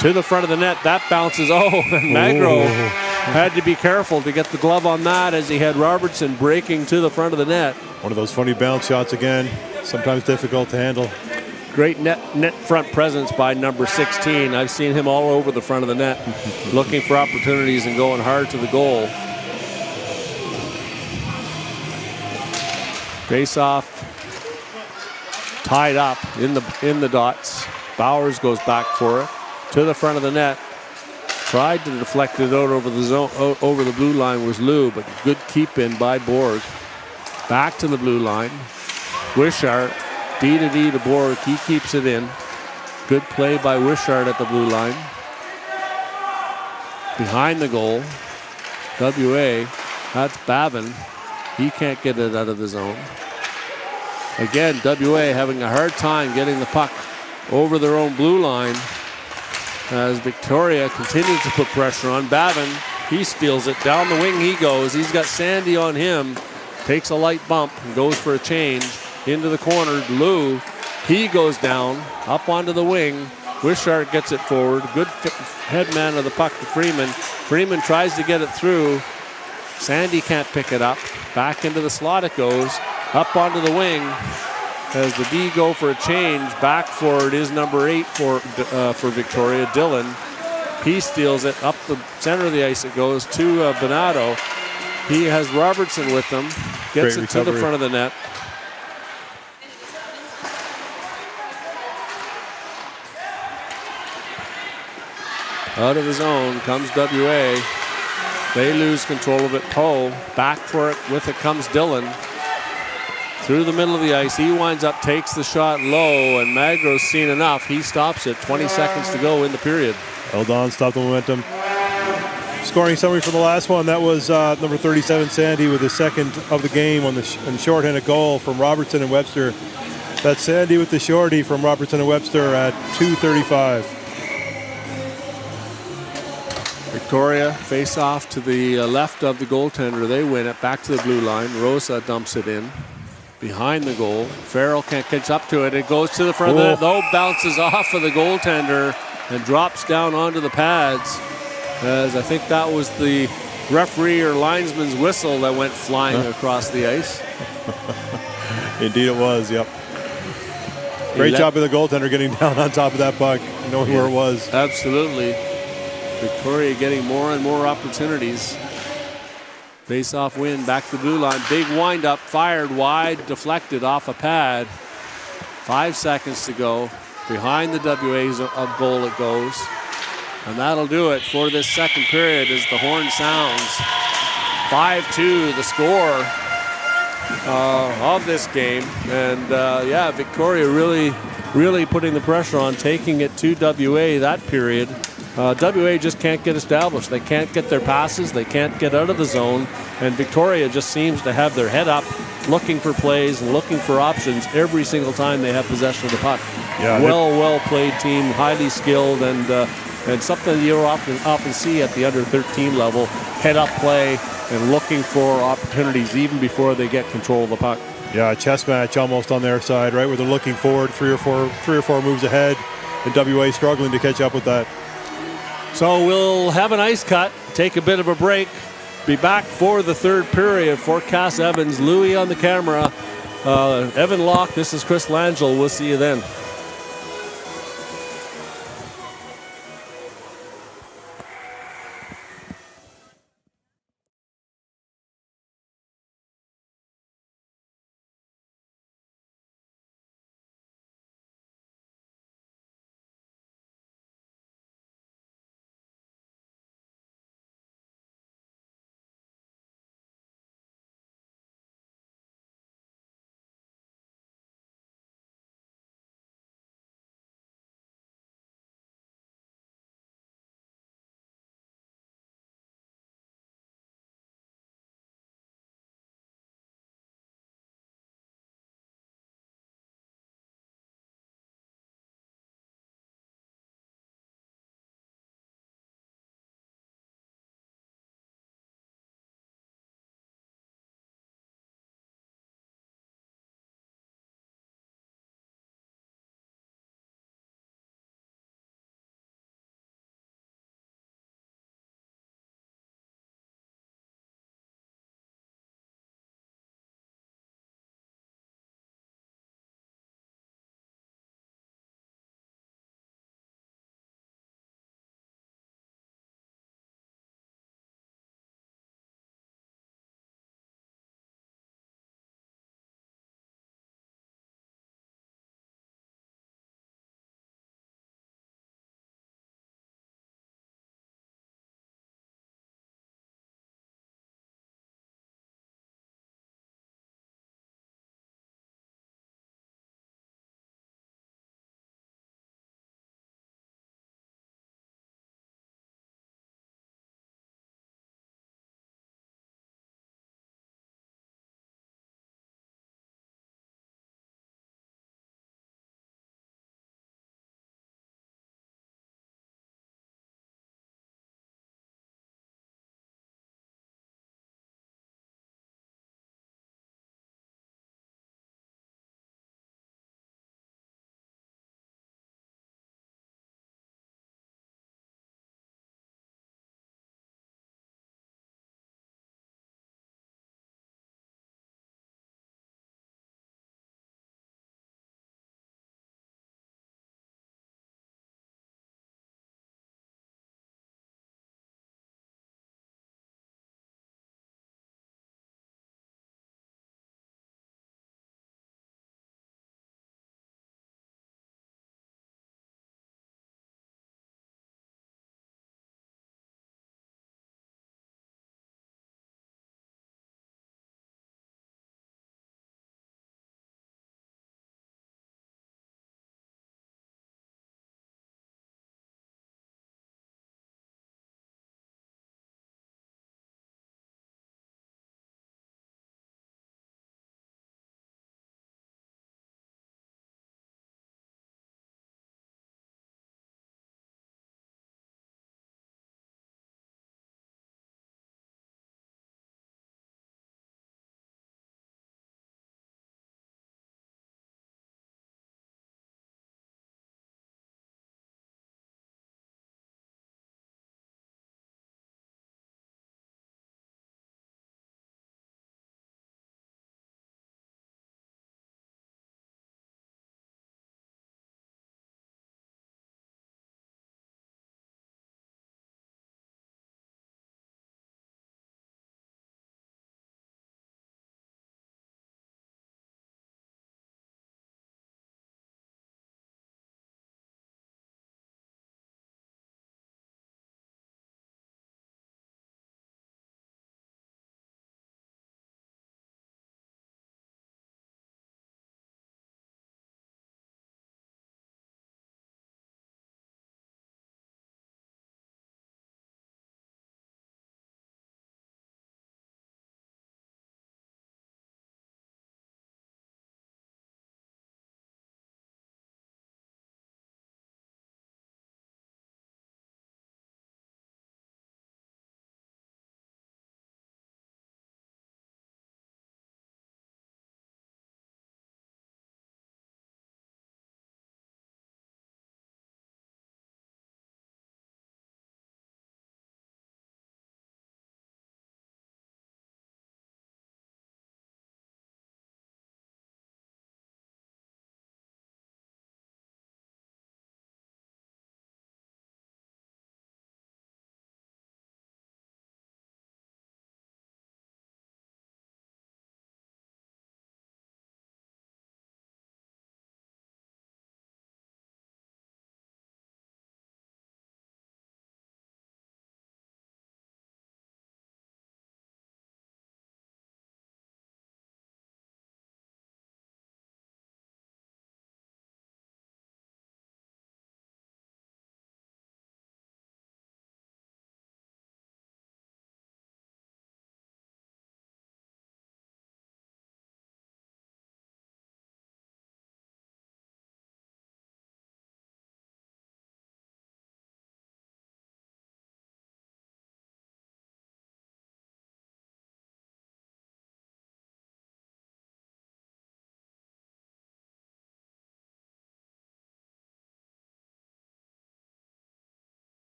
To the front of the net. That bounces. Oh, and Magro had to be careful to get the glove on that as he had Robertson breaking to the front of the net. One of those funny bounce shots again. Sometimes difficult to handle. Great net front presence by number 16. I've seen him all over the front of the net looking for opportunities and going hard to the goal. Face off. Tied up in the dots. Bowers goes back for it. To the front of the net. Tried to deflect it out over the zone, over the blue line was Lou, but good keep in by Borg. Back to the blue line. Wishart, D to Borg. He keeps it in. Good play by Wishart at the blue line. Behind the goal. WA. That's Bavin. He can't get it out of the zone. Again, WA having a hard time getting the puck over their own blue line as Victoria continues to put pressure on. Bavin, he steals it. Down the wing he goes. He's got Sandy on him. Takes a light bump and goes for a change. Into the corner. Lou, he goes down. Up onto the wing. Wishart gets it forward. Good head man of the puck to Freeman. Freeman tries to get it through. Sandy can't pick it up. Back into the slot it goes. Up onto the wing as the D go for a change. Back for it is number 8 for Victoria, Dillon. He steals it up the center of the ice. It goes to Bonato. He has Robertson with him. Gets it to the front of the net. Out of the zone comes WA. They lose control of it. Poe back for it. With it comes Dillon. Through the middle of the ice. He winds up, takes the shot low, and Magro's seen enough. He stops it. 20 seconds to go in the period. Eldon stopped the momentum. Scoring summary for the last one. That was number 37, Sandy, with the second of the game on the shorthanded goal from Robertson and Webster. That's Sandy with the shorty from Robertson and Webster at 2:35. Victoria face off to the left of the goaltender. They win it back to the blue line. Rosa dumps it in behind the goal. Farrell can't catch up to it. It goes to the front of the net, though, bounces off of the goaltender and drops down onto the pads. As I think that was the referee or linesman's whistle that went flying across the ice. Indeed it was, yep. Great job of the goaltender getting down on top of that puck, knowing where it was. Absolutely. Victoria getting more and more opportunities. Face-off win, back to the blue line. Big wind-up, fired wide, deflected off a pad. 5 seconds to go. Behind the WA's goal it goes. And that'll do it for this second period as the horn sounds. 5-2, the score of this game. And yeah, Victoria really putting the pressure on, taking it to WA that period. WA just can't get established. They can't get their passes. They can't get out of the zone. And Victoria just seems to have their head up, looking for plays and looking for options every single time they have possession of the puck. Yeah, well played team, highly skilled, and something you often see at the under 13 level, head up play and looking for opportunities even before they get control of the puck. Yeah, a chess match almost on their side, right, where they're looking forward three or four moves ahead, and WA struggling to catch up with that. So we'll have an ice cut, take a bit of a break, be back for the third period for Cass Evans. Louis on the camera, Evan Locke, this is Chris Langell. We'll see you then.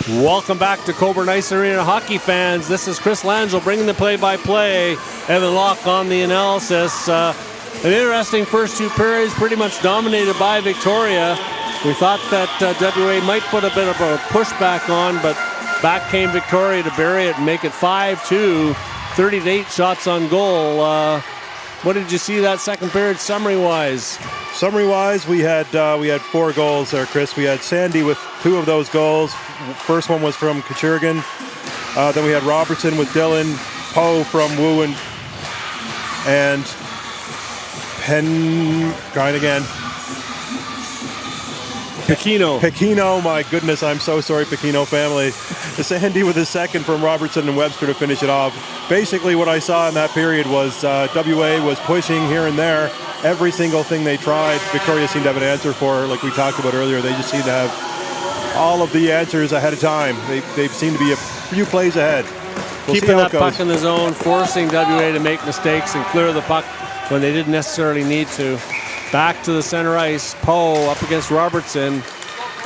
Welcome back to Cockburn Ice Arena, hockey fans. This is Chris Langell bringing the play-by-play. Evan Locke on the analysis. An interesting first two periods, pretty much dominated by Victoria. We thought that WA might put a bit of a pushback on, but back came Victoria to bury it and make it 5-2, 30-8 shots on goal. What did you see that second period summary-wise? Summary-wise, we had 4 goals there, Chris. We had Sandy with 2 of those goals. First one was from Kuchergin. Then we had Robertson with Dylan, Poe from Woo and Pekino, my goodness, I'm so sorry, Pekino family. Sandy with his second from Robertson and Webster to finish it off. Basically what I saw in that period was WA was pushing here and there. Every single thing they tried, Victoria seemed to have an answer for, like we talked about earlier. They just seemed to have all of the answers ahead of time. They seem to be a few plays ahead. Keeping that puck in the zone, forcing WA to make mistakes and clear the puck when they didn't necessarily need to. Back to the center ice, Poe up against Robertson.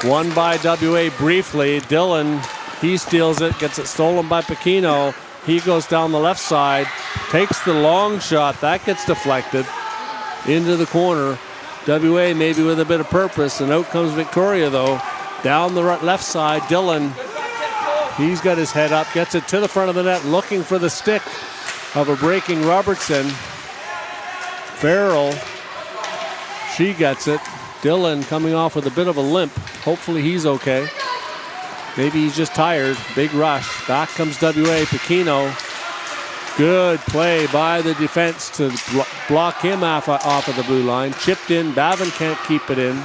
Won by WA briefly. Dylan, he steals it, gets it stolen by Pekino. He goes down the left side, takes the long shot. That gets deflected into the corner. WA maybe with a bit of purpose, and out comes Victoria though. Down the left side, Dylan, he's got his head up, gets it to the front of the net, looking for the stick of a breaking Robertson. Farrell, she gets it. Dylan coming off with a bit of a limp. Hopefully he's okay. Maybe he's just tired. Big rush. Back comes WA. Pekino. Good play by the defense to block him off of the blue line. Chipped in. Bavin can't keep it in.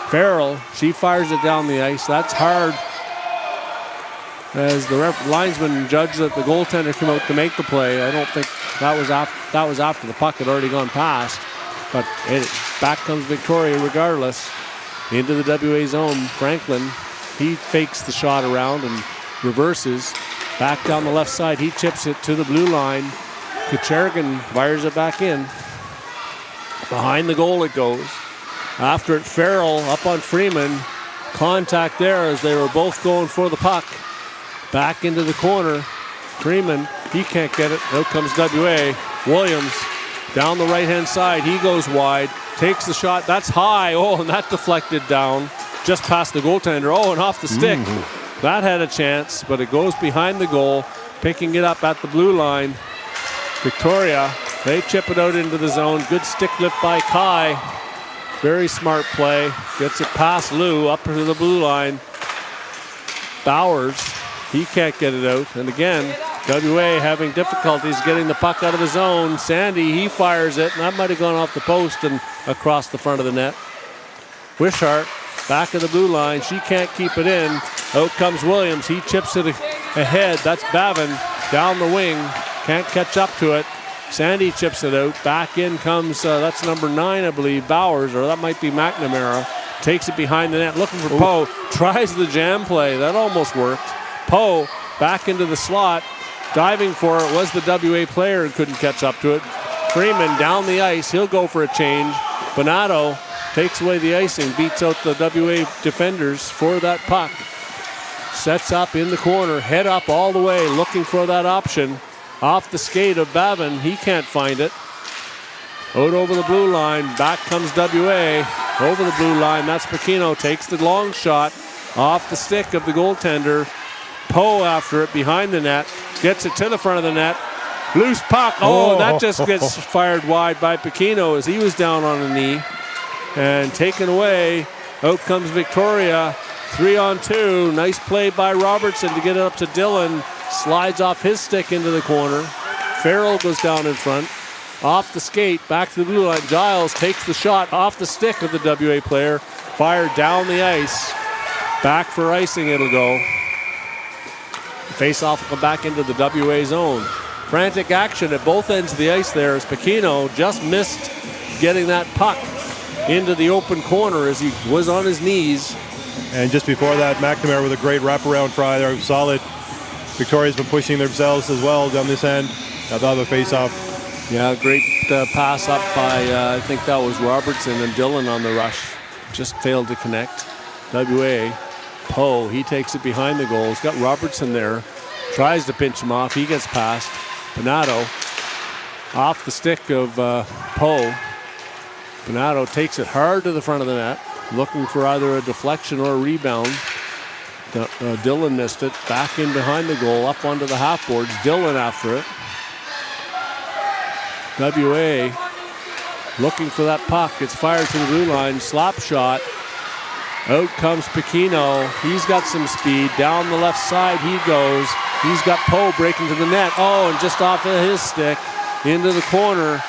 Farrell, she fires it down the ice. That's hard. As the linesman judged that the goaltender came out to make the play. I don't think that was after the puck had already gone past. But back comes Victoria regardless. Into the WA zone. Franklin, he fakes the shot around and reverses. Back down the left side, he chips it to the blue line. Kuchergin fires it back in. Behind the goal it goes. After it, Farrell up on Freeman. Contact there as they were both going for the puck. Back into the corner. Freeman, he can't get it. Out comes WA. Williams down the right-hand side. He goes wide. Takes the shot. That's high. Oh, and that deflected down just past the goaltender. Oh, and off the stick. That had a chance, but it goes behind the goal. Picking it up at the blue line. Victoria, they chip it out into the zone. Good stick lift by Kai. Very smart play. Gets it past Lou up to the blue line. Bowers, he can't get it out. And again, WA having difficulties getting the puck out of the zone. Sandy, he fires it, and that might have gone off the post and across the front of the net. Wishart, back of the blue line. She can't keep it in. Out comes Williams. He chips it ahead. That's Bavin down the wing. Can't catch up to it. Sandy chips it out. Back in comes, that's number 9, I believe, Bowers, or that might be McNamara. Takes it behind the net, looking for Poe. Tries the jam play. That almost worked. Poe back into the slot. Diving for it was the WA player and couldn't catch up to it. Freeman down the ice. He'll go for a change. Bonato takes away the icing, beats out the WA defenders for that puck. Sets up in the corner, head up all the way, looking for that option. Off the skate of Bavin, he can't find it. Out over the blue line, back comes WA. Over the blue line, that's Pekino, takes the long shot off the stick of the goaltender. Poe after it, behind the net, gets it to the front of the net. Loose puck, that just gets fired wide by Pekino as he was down on a knee. And taken away, out comes Victoria. 3-on-2, nice play by Robertson to get it up to Dylan. Slides off his stick into the corner. Farrell goes down in front. Off the skate, back to the blue line. Giles takes the shot off the stick of the WA player. Fired down the ice. Back for icing it'll go. Face-off will come back into the WA zone. Frantic action at both ends of the ice there as Pekino just missed getting that puck into the open corner as he was on his knees. And just before that, McNamara with a great wraparound try there. Solid. Victoria's been pushing themselves as well down this end. Another face-off. Yeah, great pass up by, I think that was Robertson and Dylan on the rush. Just failed to connect. WA Poe, he takes it behind the goal. He's got Robertson there. Tries to pinch him off. He gets past. Bonato off the stick of Poe. Bonato takes it hard to the front of the net, looking for either a deflection or a rebound. Dillon missed it. Back in behind the goal, up onto the half boards. Dillon after it. WA looking for that puck. It's fired to the blue line. Slap shot. Out comes Pacino. He's got some speed. Down the left side he goes. He's got Poe breaking to the net. Oh, and just off of his stick into the corner.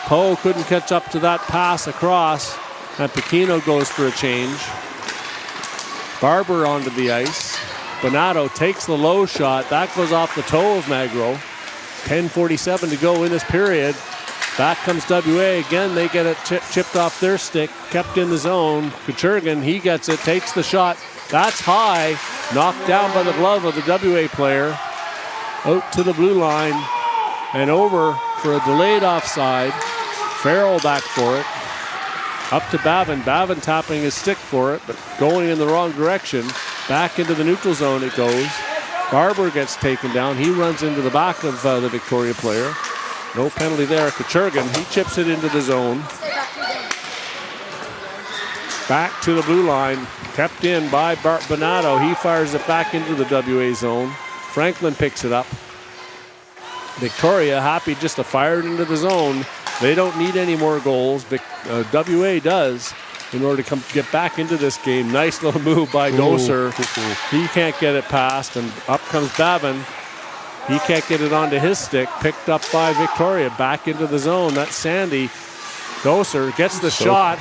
Poe couldn't catch up to that pass across. And Pacino goes for a change. Barber onto the ice. Bonato takes the low shot. That goes off the toe of Magro. 10:47 to go in this period. Back comes WA. Again, they get it chipped off their stick. Kept in the zone. Kuchergin, he gets it. Takes the shot. That's high. Knocked down by the glove of the WA player. Out to the blue line. And over for a delayed offside. Farrell back for it. Up to Bavin. Bavin tapping his stick for it, but going in the wrong direction. Back into the neutral zone it goes. Barber gets taken down. He runs into the back of the Victoria player. No penalty there. Kuchergin, he chips it into the zone. Back to the blue line. Kept in by Bonato. He fires it back into the WA zone. Franklin picks it up. Victoria happy just to fire it into the zone. They don't need any more goals. WA does in order to get back into this game. Nice little move by Doser. He can't get it past, and up comes Bavin. He can't get it onto his stick. Picked up by Victoria. Back into the zone. That's Sandy. Doser gets the shot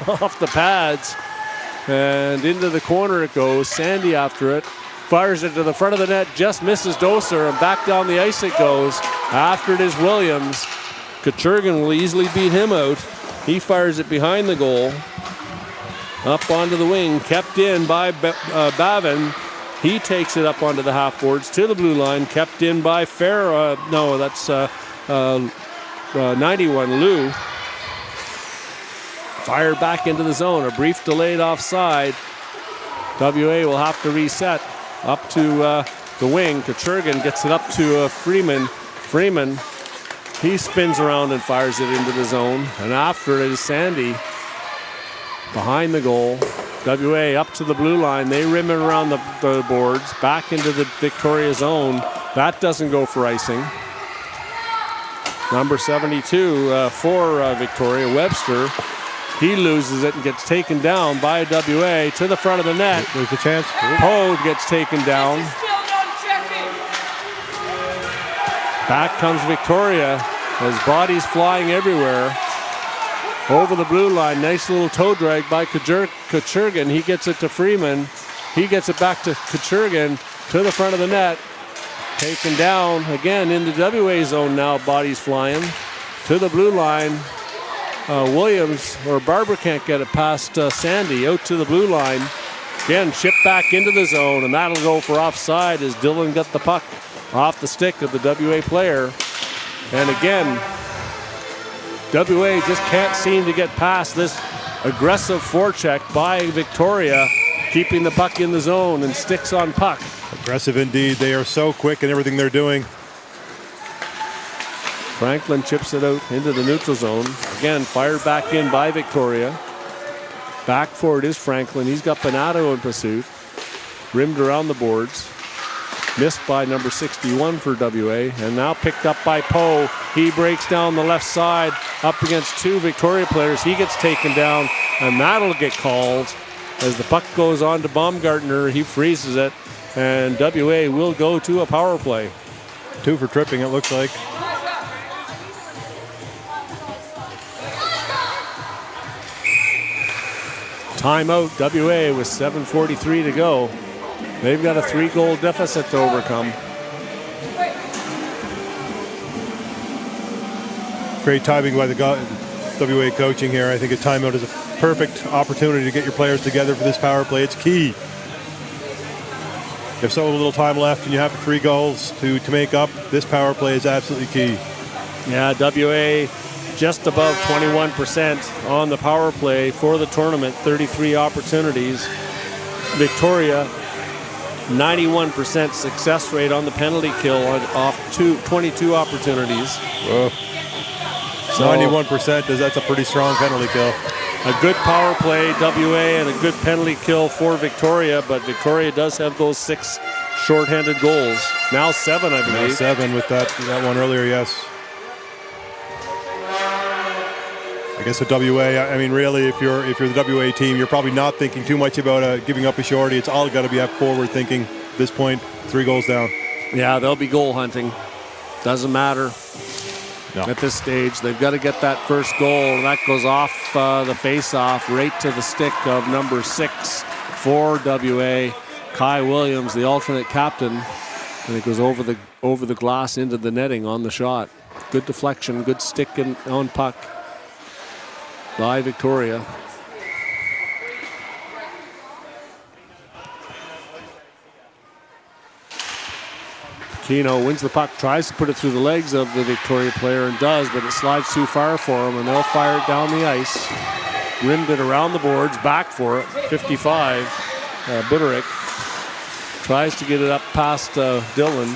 off the pads, and into the corner it goes. Sandy after it. Fires it to the front of the net. Just misses Doser, and back down the ice it goes. After it is Williams. Kuchergin will easily beat him out. He fires it behind the goal. Up onto the wing. Kept in by Bavin. He takes it up onto the half boards to the blue line. Kept in by Farrell. No, that's 91, Lou. Fired back into the zone. A brief delayed offside. WA will have to reset. Up to the wing. Kuchergin gets it up to Freeman. Freeman. He spins around and fires it into the zone. And after it is Sandy behind the goal. WA up to the blue line. They rim it around the boards. Back into the Victoria zone. That doesn't go for icing. Number 72 for Victoria, Webster. He loses it and gets taken down by WA to the front of the net. There's a chance. Poe gets taken down. Back comes Victoria as bodies flying everywhere. Over the blue line, nice little toe drag by Kuchergin. He gets it to Freeman. He gets it back to Kuchergin to the front of the net. Taken down again into WA zone now, bodies flying. To the blue line, Williams or Barber can't get it past Sandy. Out to the blue line. Again, shipped back into the zone, and that'll go for offside as Dillon got the puck off the stick of the WA player. And again, WA just can't seem to get past this aggressive forecheck by Victoria, keeping the puck in the zone and sticks on puck. Aggressive indeed. They are so quick in everything they're doing. Franklin chips it out into the neutral zone. Again, fired back in by Victoria. Back for it is Franklin. He's got Bonato in pursuit. Rimmed around the boards. Missed by number 61 for WA, and now picked up by Poe. He breaks down the left side up against two Victoria players. He gets taken down, and that'll get called as the puck goes on to Baumgartner. He freezes it, and WA will go to a power play. 2 for tripping, it looks like. Timeout, WA with 7:43 to go. They've got a 3-goal deficit to overcome. Great timing by the WA coaching here. I think a timeout is a perfect opportunity to get your players together for this power play. It's key. If so little time left and you have 3 goals to make up, this power play is absolutely key. Yeah, WA just above 21% on the power play for the tournament, 33 opportunities. Victoria, 91% success rate on the penalty kill off 22 opportunities. Whoa. So 91%, that's a pretty strong penalty kill. A good power play, WA, and a good penalty kill for Victoria, but Victoria does have those 6 shorthanded goals. Now 7, I believe. Now 7 with that one earlier, yes. I guess the WA, I mean, really, if you're the WA team, you're probably not thinking too much about giving up a shorty. It's all got to be at forward thinking. At this point, 3 goals down. Yeah, they'll be goal hunting. Doesn't matter. No. At this stage, they've got to get that first goal. That goes off the face-off right to the stick of number 6 for WA, Kai Williams, the alternate captain, and it goes over the glass into the netting on the shot. Good deflection, good stick on puck by Victoria. Keno wins the puck, tries to put it through the legs of the Victoria player and does, but it slides too far for him, and they'll fire it down the ice. Rimmed it around the boards, back for it. 55, Buterick tries to get it up past Dillon,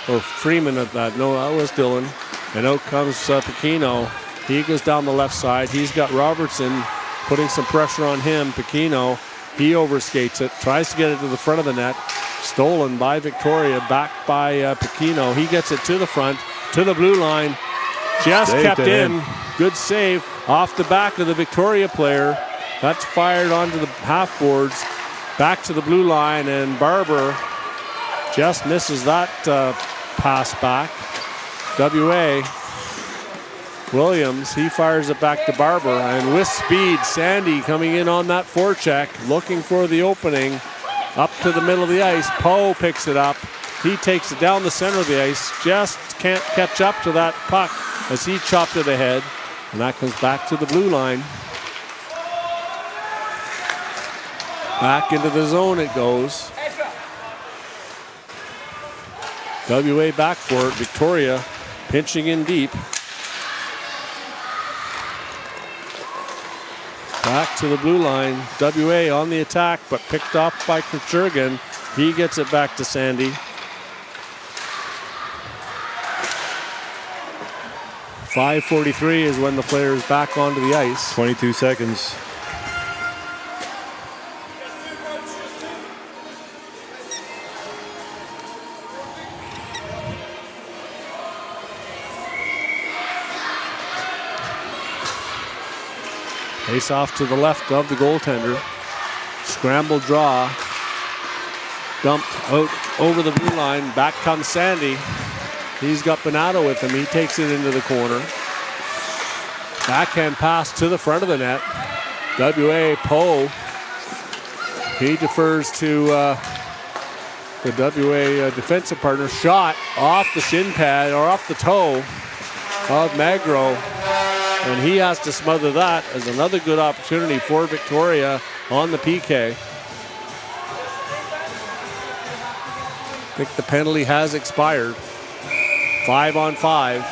or Freeman at that. No, that was Dillon. And out comes Pekino. He goes down the left side. He's got Robertson putting some pressure on him. Pekino, he overskates it, tries to get it to the front of the net. Stolen by Victoria, back by Pekino. He gets it to the front, to the blue line. Just kept in. Good save off the back of the Victoria player. That's fired onto the half boards, back to the blue line, and Barber just misses that pass back. WA, Williams, he fires it back to Barber, and with speed, Sandy coming in on that forecheck, looking for the opening. Up to the middle of the ice, Poe picks it up. He takes it down the center of the ice, just can't catch up to that puck as he chopped it ahead. And that comes back to the blue line. Back into the zone it goes. WA back for it, Victoria pinching in deep. Back to the blue line. WA on the attack, but picked off by Kuchergin. He gets it back to Sandy. 5:43 is when the player is back onto the ice. 22 seconds. Face off to the left of the goaltender. Scramble draw. Dumped out over the blue line. Back comes Sandy. He's got Bonato with him. He takes it into the corner. Backhand pass to the front of the net. WA Poe. He defers to the WA defensive partner. Shot off the shin pad or off the toe of Magro. And he has to smother that as another good opportunity for Victoria on the PK. I think the penalty has expired. 5-on-5.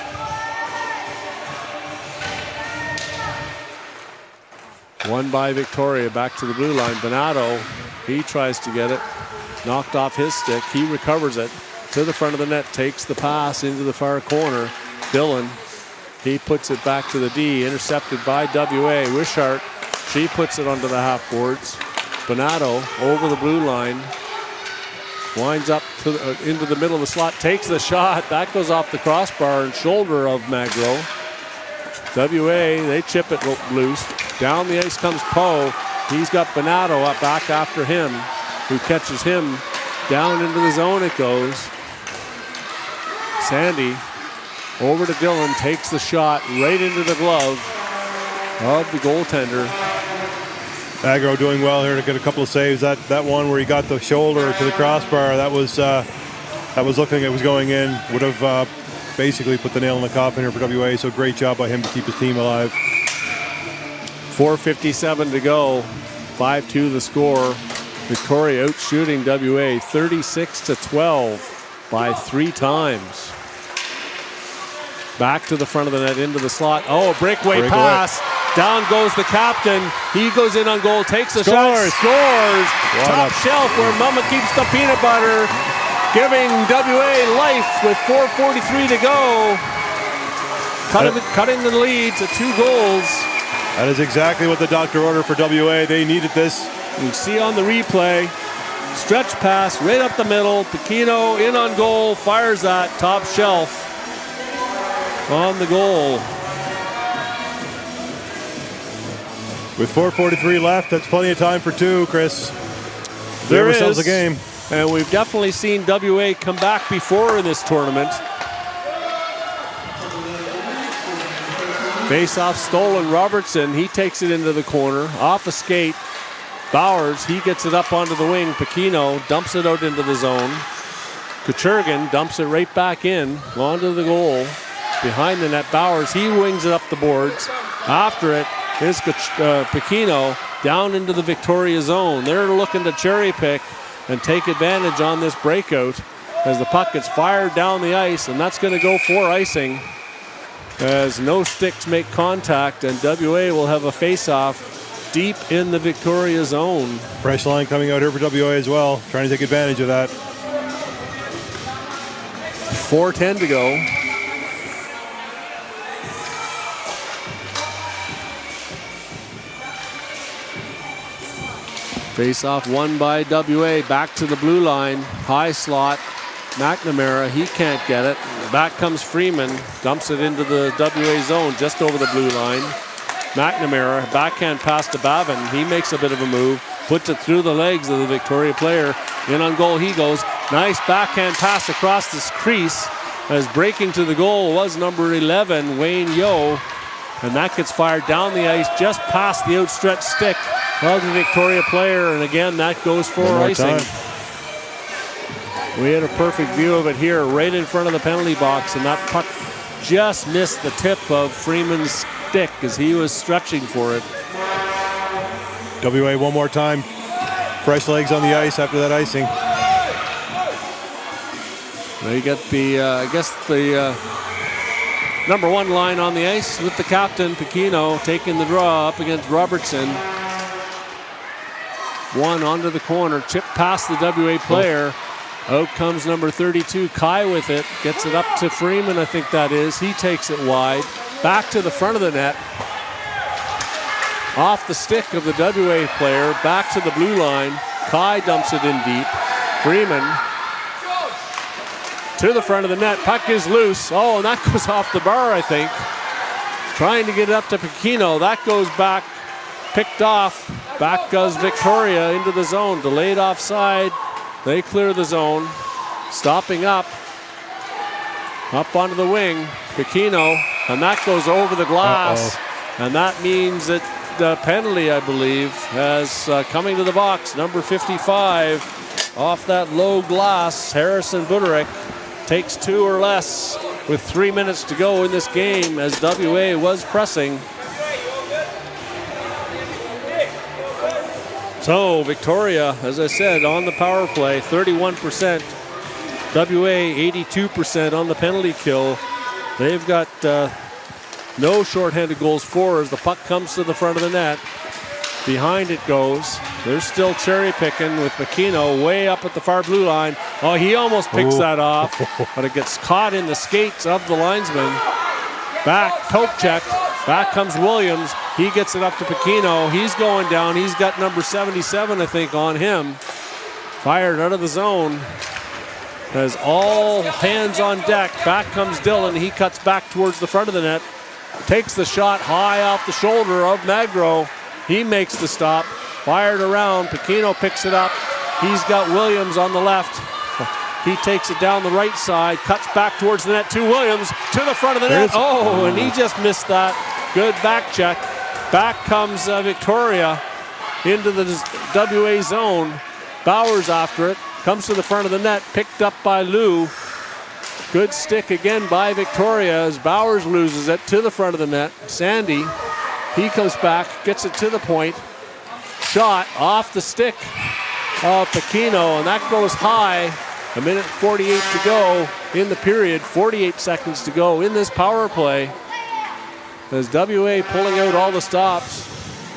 Won by Victoria, back to the blue line. Bonato, he tries to get it. Knocked off his stick. He recovers it to the front of the net, takes the pass into the far corner. Dillon. He puts it back to the D, intercepted by WA. Wishart, she puts it onto the half boards. Bonato over the blue line. Winds up to into the middle of the slot, takes the shot. That goes off the crossbar and shoulder of Magro. WA, they chip it loose. Down the ice comes Poe. He's got Bonato up back after him, who catches him. Down into the zone it goes. Sandy over to Dillon, takes the shot right into the glove of the goaltender. Agro doing well here to get a couple of saves. That one where he got the shoulder to the crossbar, that was looking, it was going in. Would have basically put the nail in the coffin here for WA. So great job by him to keep his team alive. 4:57 to go. 5-2 the score. Victoria out shooting WA 36-12 by 3 times. Back to the front of the net, into the slot. Oh, a breakaway pass. Down goes the captain. He goes in on goal, takes a shot, Scores. scores. Top shelf where Mama keeps the peanut butter, giving WA life with 4:43 to go. Cutting the lead to 2 goals. That is exactly what the doctor ordered for WA. They needed this. You see on the replay, stretch pass right up the middle. Pequeno in on goal, fires that top shelf on the goal. With 4:43 left, that's plenty of time for 2, Chris. There is. Ourselves a game. And we've definitely seen WA come back before in this tournament. Face-off stolen. Robertson, he takes it into the corner. Off a skate. Bowers, he gets it up onto the wing. Pequeno dumps it out into the zone. Kuchergin dumps it right back in, onto the goal. Behind the net, Bowers, he wings it up the boards. After it is Pequeno down into the Victoria zone. They're looking to cherry pick and take advantage on this breakout as the puck gets fired down the ice, and that's going to go for icing as no sticks make contact, and WA will have a face-off deep in the Victoria zone. Fresh line coming out here for WA as well, trying to take advantage of that. 4:10 to go. Face-off won by WA. Back to the blue line. High slot. McNamara, he can't get it. Back comes Freeman. Dumps it into the WA zone just over the blue line. McNamara, backhand pass to Bavin. He makes a bit of a move. Puts it through the legs of the Victoria player. In on goal he goes. Nice backhand pass across this crease. As breaking to the goal was number 11, Wayne Yeo. And that gets fired down the ice just past the outstretched stick of the Victoria player, and again that goes for icing. We had a perfect view of it here right in front of the penalty box, and that puck just missed the tip of Freeman's stick as he was stretching for it. WA one more time. Fresh legs on the ice after that icing. They get the, I guess the number 1 line on the ice with the captain, Pequeno, taking the draw up against Robertson. 1 onto the corner, chip past the WA player. Out comes number 32, Kai with it. Gets it up to Freeman, I think that is. He takes it wide. Back to the front of the net. Off the stick of the WA player, back to the blue line. Kai dumps it in deep. Freeman to the front of the net. Puck is loose. Oh, and that goes off the bar, I think. Trying to get it up to Pequeno. That goes back. Picked off. Back goes Victoria into the zone. Delayed offside. They clear the zone. Stopping up. Up onto the wing. Pequeno. And that goes over the glass. And that means that the penalty, I believe, has coming to the box. Number 55 off that low glass. Harrison Buderick takes 2 or less with 3 minutes to go in this game as WA was pressing. So Victoria, as I said, on the power play, 31%. WA, 82% on the penalty kill. They've got no shorthanded goals for as the puck comes to the front of the net. Behind it goes. They're still cherry picking with Pequeno way up at the far blue line. Oh, he almost picks that off, but it gets caught in the skates of the linesman. Back, poke check. Back comes Williams. He gets it up to Pequeno. He's going down. He's got number 77, I think, on him. Fired out of the zone. Has all hands on deck. Back comes Dillon. He cuts back towards the front of the net. Takes the shot high off the shoulder of Magro. He makes the stop. Fired around. Pequeno picks it up. He's got Williams on the left. He takes it down the right side. Cuts back towards the net to Williams. To the front of the net. Oh, and he just missed that. Good back check. Back comes Victoria into the WA zone. Bowers after it. Comes to the front of the net. Picked up by Lou. Good stick again by Victoria as Bowers loses it to the front of the net. Sandy, he comes back, gets it to the point. Shot off the stick of Pequeno, and that goes high. 1:48 to go in the period. 48 seconds to go in this power play. as WA pulling out all the stops.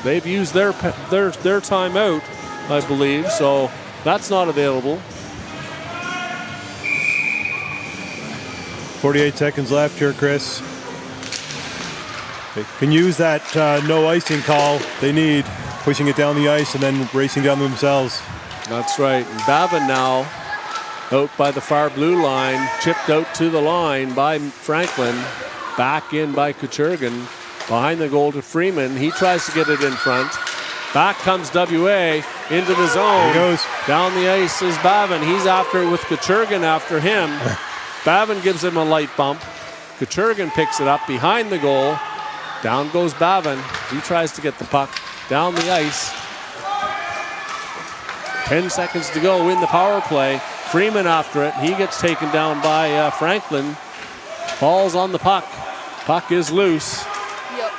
They've used their timeout, I believe, so that's not available. 48 seconds left here, Chris. They can use that no icing call they need, pushing it down the ice and then racing down themselves. That's right. And Bavin now out by the far blue line, chipped out to the line by Franklin, back in by Kuchergin, behind the goal to Freeman. He tries to get it in front. Back comes WA into the zone. Here goes. Down the ice is Bavin. He's after it with Kuchergin after him. Bavin gives him a light bump. Kuchergin picks it up behind the goal. Down goes Bavin. He tries to get the puck down the ice. 10 seconds to go in the power play. Freeman after it. He gets taken down by Franklin. Falls on the puck. Puck is loose. Yep.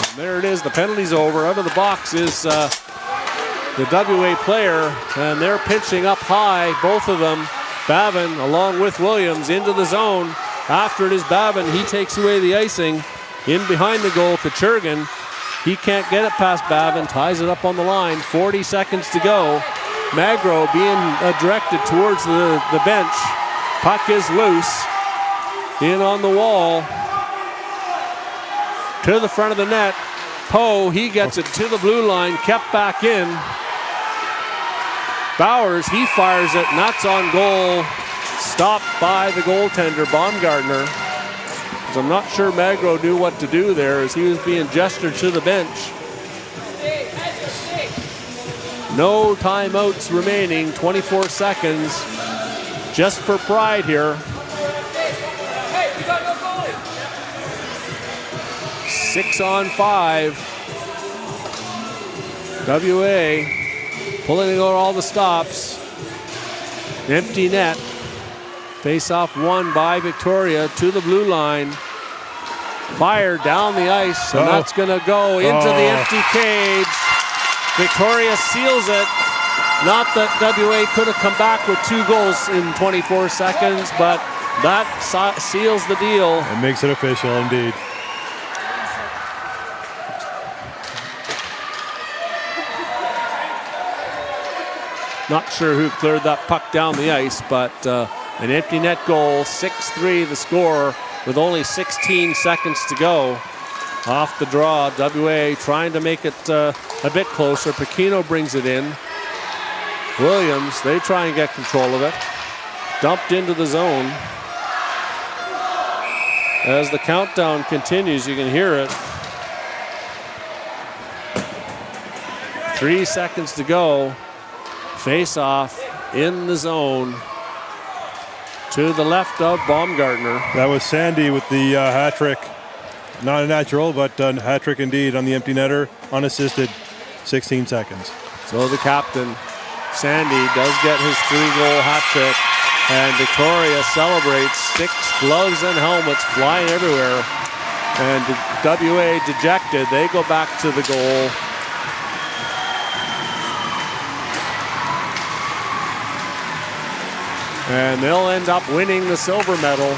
And there it is. The penalty's over. Out of the box is the WA player. And they're pitching up high, both of them. Bavin along with Williams into the zone. After it is Bavin. He takes away the icing. In behind the goal, Kuchergin. He can't get it past Bavin. Ties it up on the line. 40 seconds to go. Magro being directed towards the bench. Puck is loose. In on the wall. To the front of the net. Poe, he gets it to the blue line. Kept back in. Bowers, he fires it. And that's on goal. Stopped by the goaltender, Baumgartner. I'm not sure Magro knew what to do there as he was being gestured to the bench. No timeouts remaining, 24 seconds. Just for pride here. 6-on-5. WA pulling out all the stops. Empty net. Face-off won by Victoria to the blue line. Fired down the ice, and that's going to go into the empty cage. Victoria seals it. Not that WA could have come back with 2 goals in 24 seconds, but that seals the deal. It makes it official indeed. Not sure who cleared that puck down the ice, but an empty net goal, 6-3 the score with only 16 seconds to go. Off the draw, WA trying to make it a bit closer. Pacino brings it in. Williams, they try and get control of it. Dumped into the zone. As the countdown continues, you can hear it. 3 seconds to go. Face off in the zone. To the left of Baumgartner. That was Sandy with the hat trick. Not a natural, but a hat trick indeed on the empty netter, unassisted. 16 seconds. So the captain, Sandy, does get his 3-goal hat trick. And Victoria celebrates. Sticks, gloves, and helmets flying everywhere. And WA dejected. They go back to the goal. And they'll end up winning the silver medal.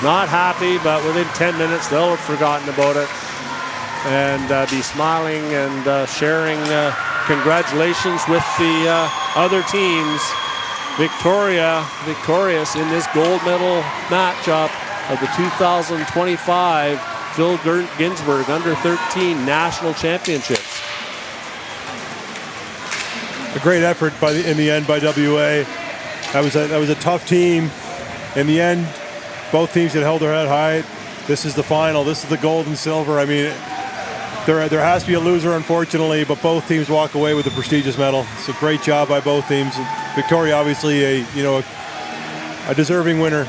Not happy, but within 10 minutes, they'll have forgotten about it and be smiling and sharing congratulations with the other teams. Victoria, victorious in this gold medal matchup of the 2025 Phil Ginsberg Under 13 National Championships. A great effort in the end by WA. That was a tough team. In the end, both teams had held their head high. This is the final. This is the gold and silver. I mean, there has to be a loser, unfortunately, but both teams walk away with a prestigious medal. It's a great job by both teams. Victoria, obviously, a deserving winner.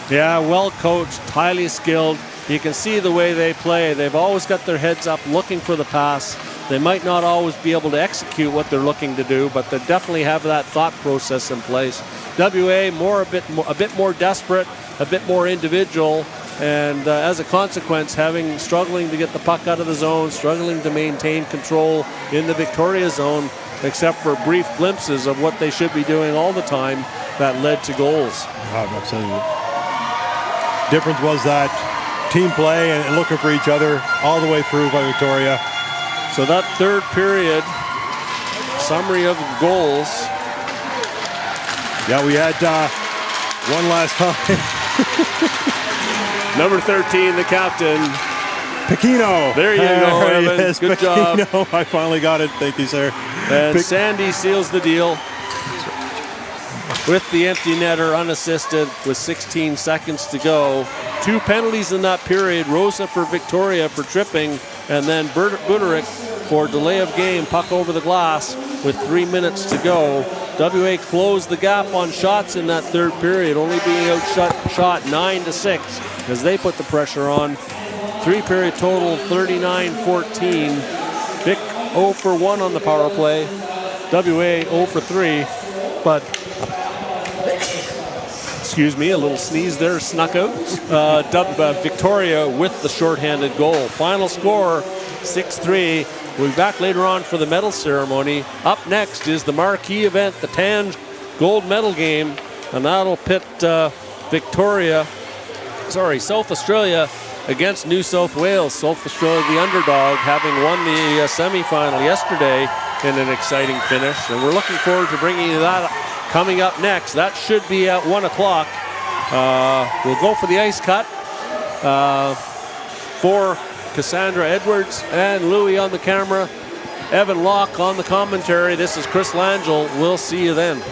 Yeah, well coached, highly skilled. You can see the way they play. They've always got their heads up, looking for the pass. They might not always be able to execute what they're looking to do, but they definitely have that thought process in place. WA a bit more desperate, a bit more individual, and as a consequence, struggling to get the puck out of the zone, struggling to maintain control in the Victoria zone, except for brief glimpses of what they should be doing all the time that led to goals. Absolutely. Difference was that team play and looking for each other all the way through by Victoria. So that third period, summary of goals. Yeah, we had one last time. Number 13, the captain. Pequeno. There you go, Evan. Yes, Good Pequeno. job. I finally got it. Thank you, sir. And Sandy seals the deal with the empty netter unassisted with 16 seconds to go. 2 penalties in that period. Rosa for Victoria for tripping, and then Buderick for delay of game, puck over the glass with 3 minutes to go. WA closed the gap on shots in that third period, only being outshot 9-6 as they put the pressure on. 3-period total, 39-14. Vic 0 for 1 on the power play. WA 0 for 3, but excuse me, a little sneeze there snuck out. Victoria with the shorthanded goal. Final score, 6-3. We'll be back later on for the medal ceremony. Up next is the marquee event, the Tange Gold Medal game, and that'll pit South Australia against New South Wales. South Australia, the underdog, having won the semi-final yesterday in an exciting finish, and we're looking forward to bringing you that coming up next. That should be at 1 o'clock. We'll go for the ice cut for Cassandra Edwards and Louie on the camera. Evan Locke on the commentary. This is Chris Langell. We'll see you then.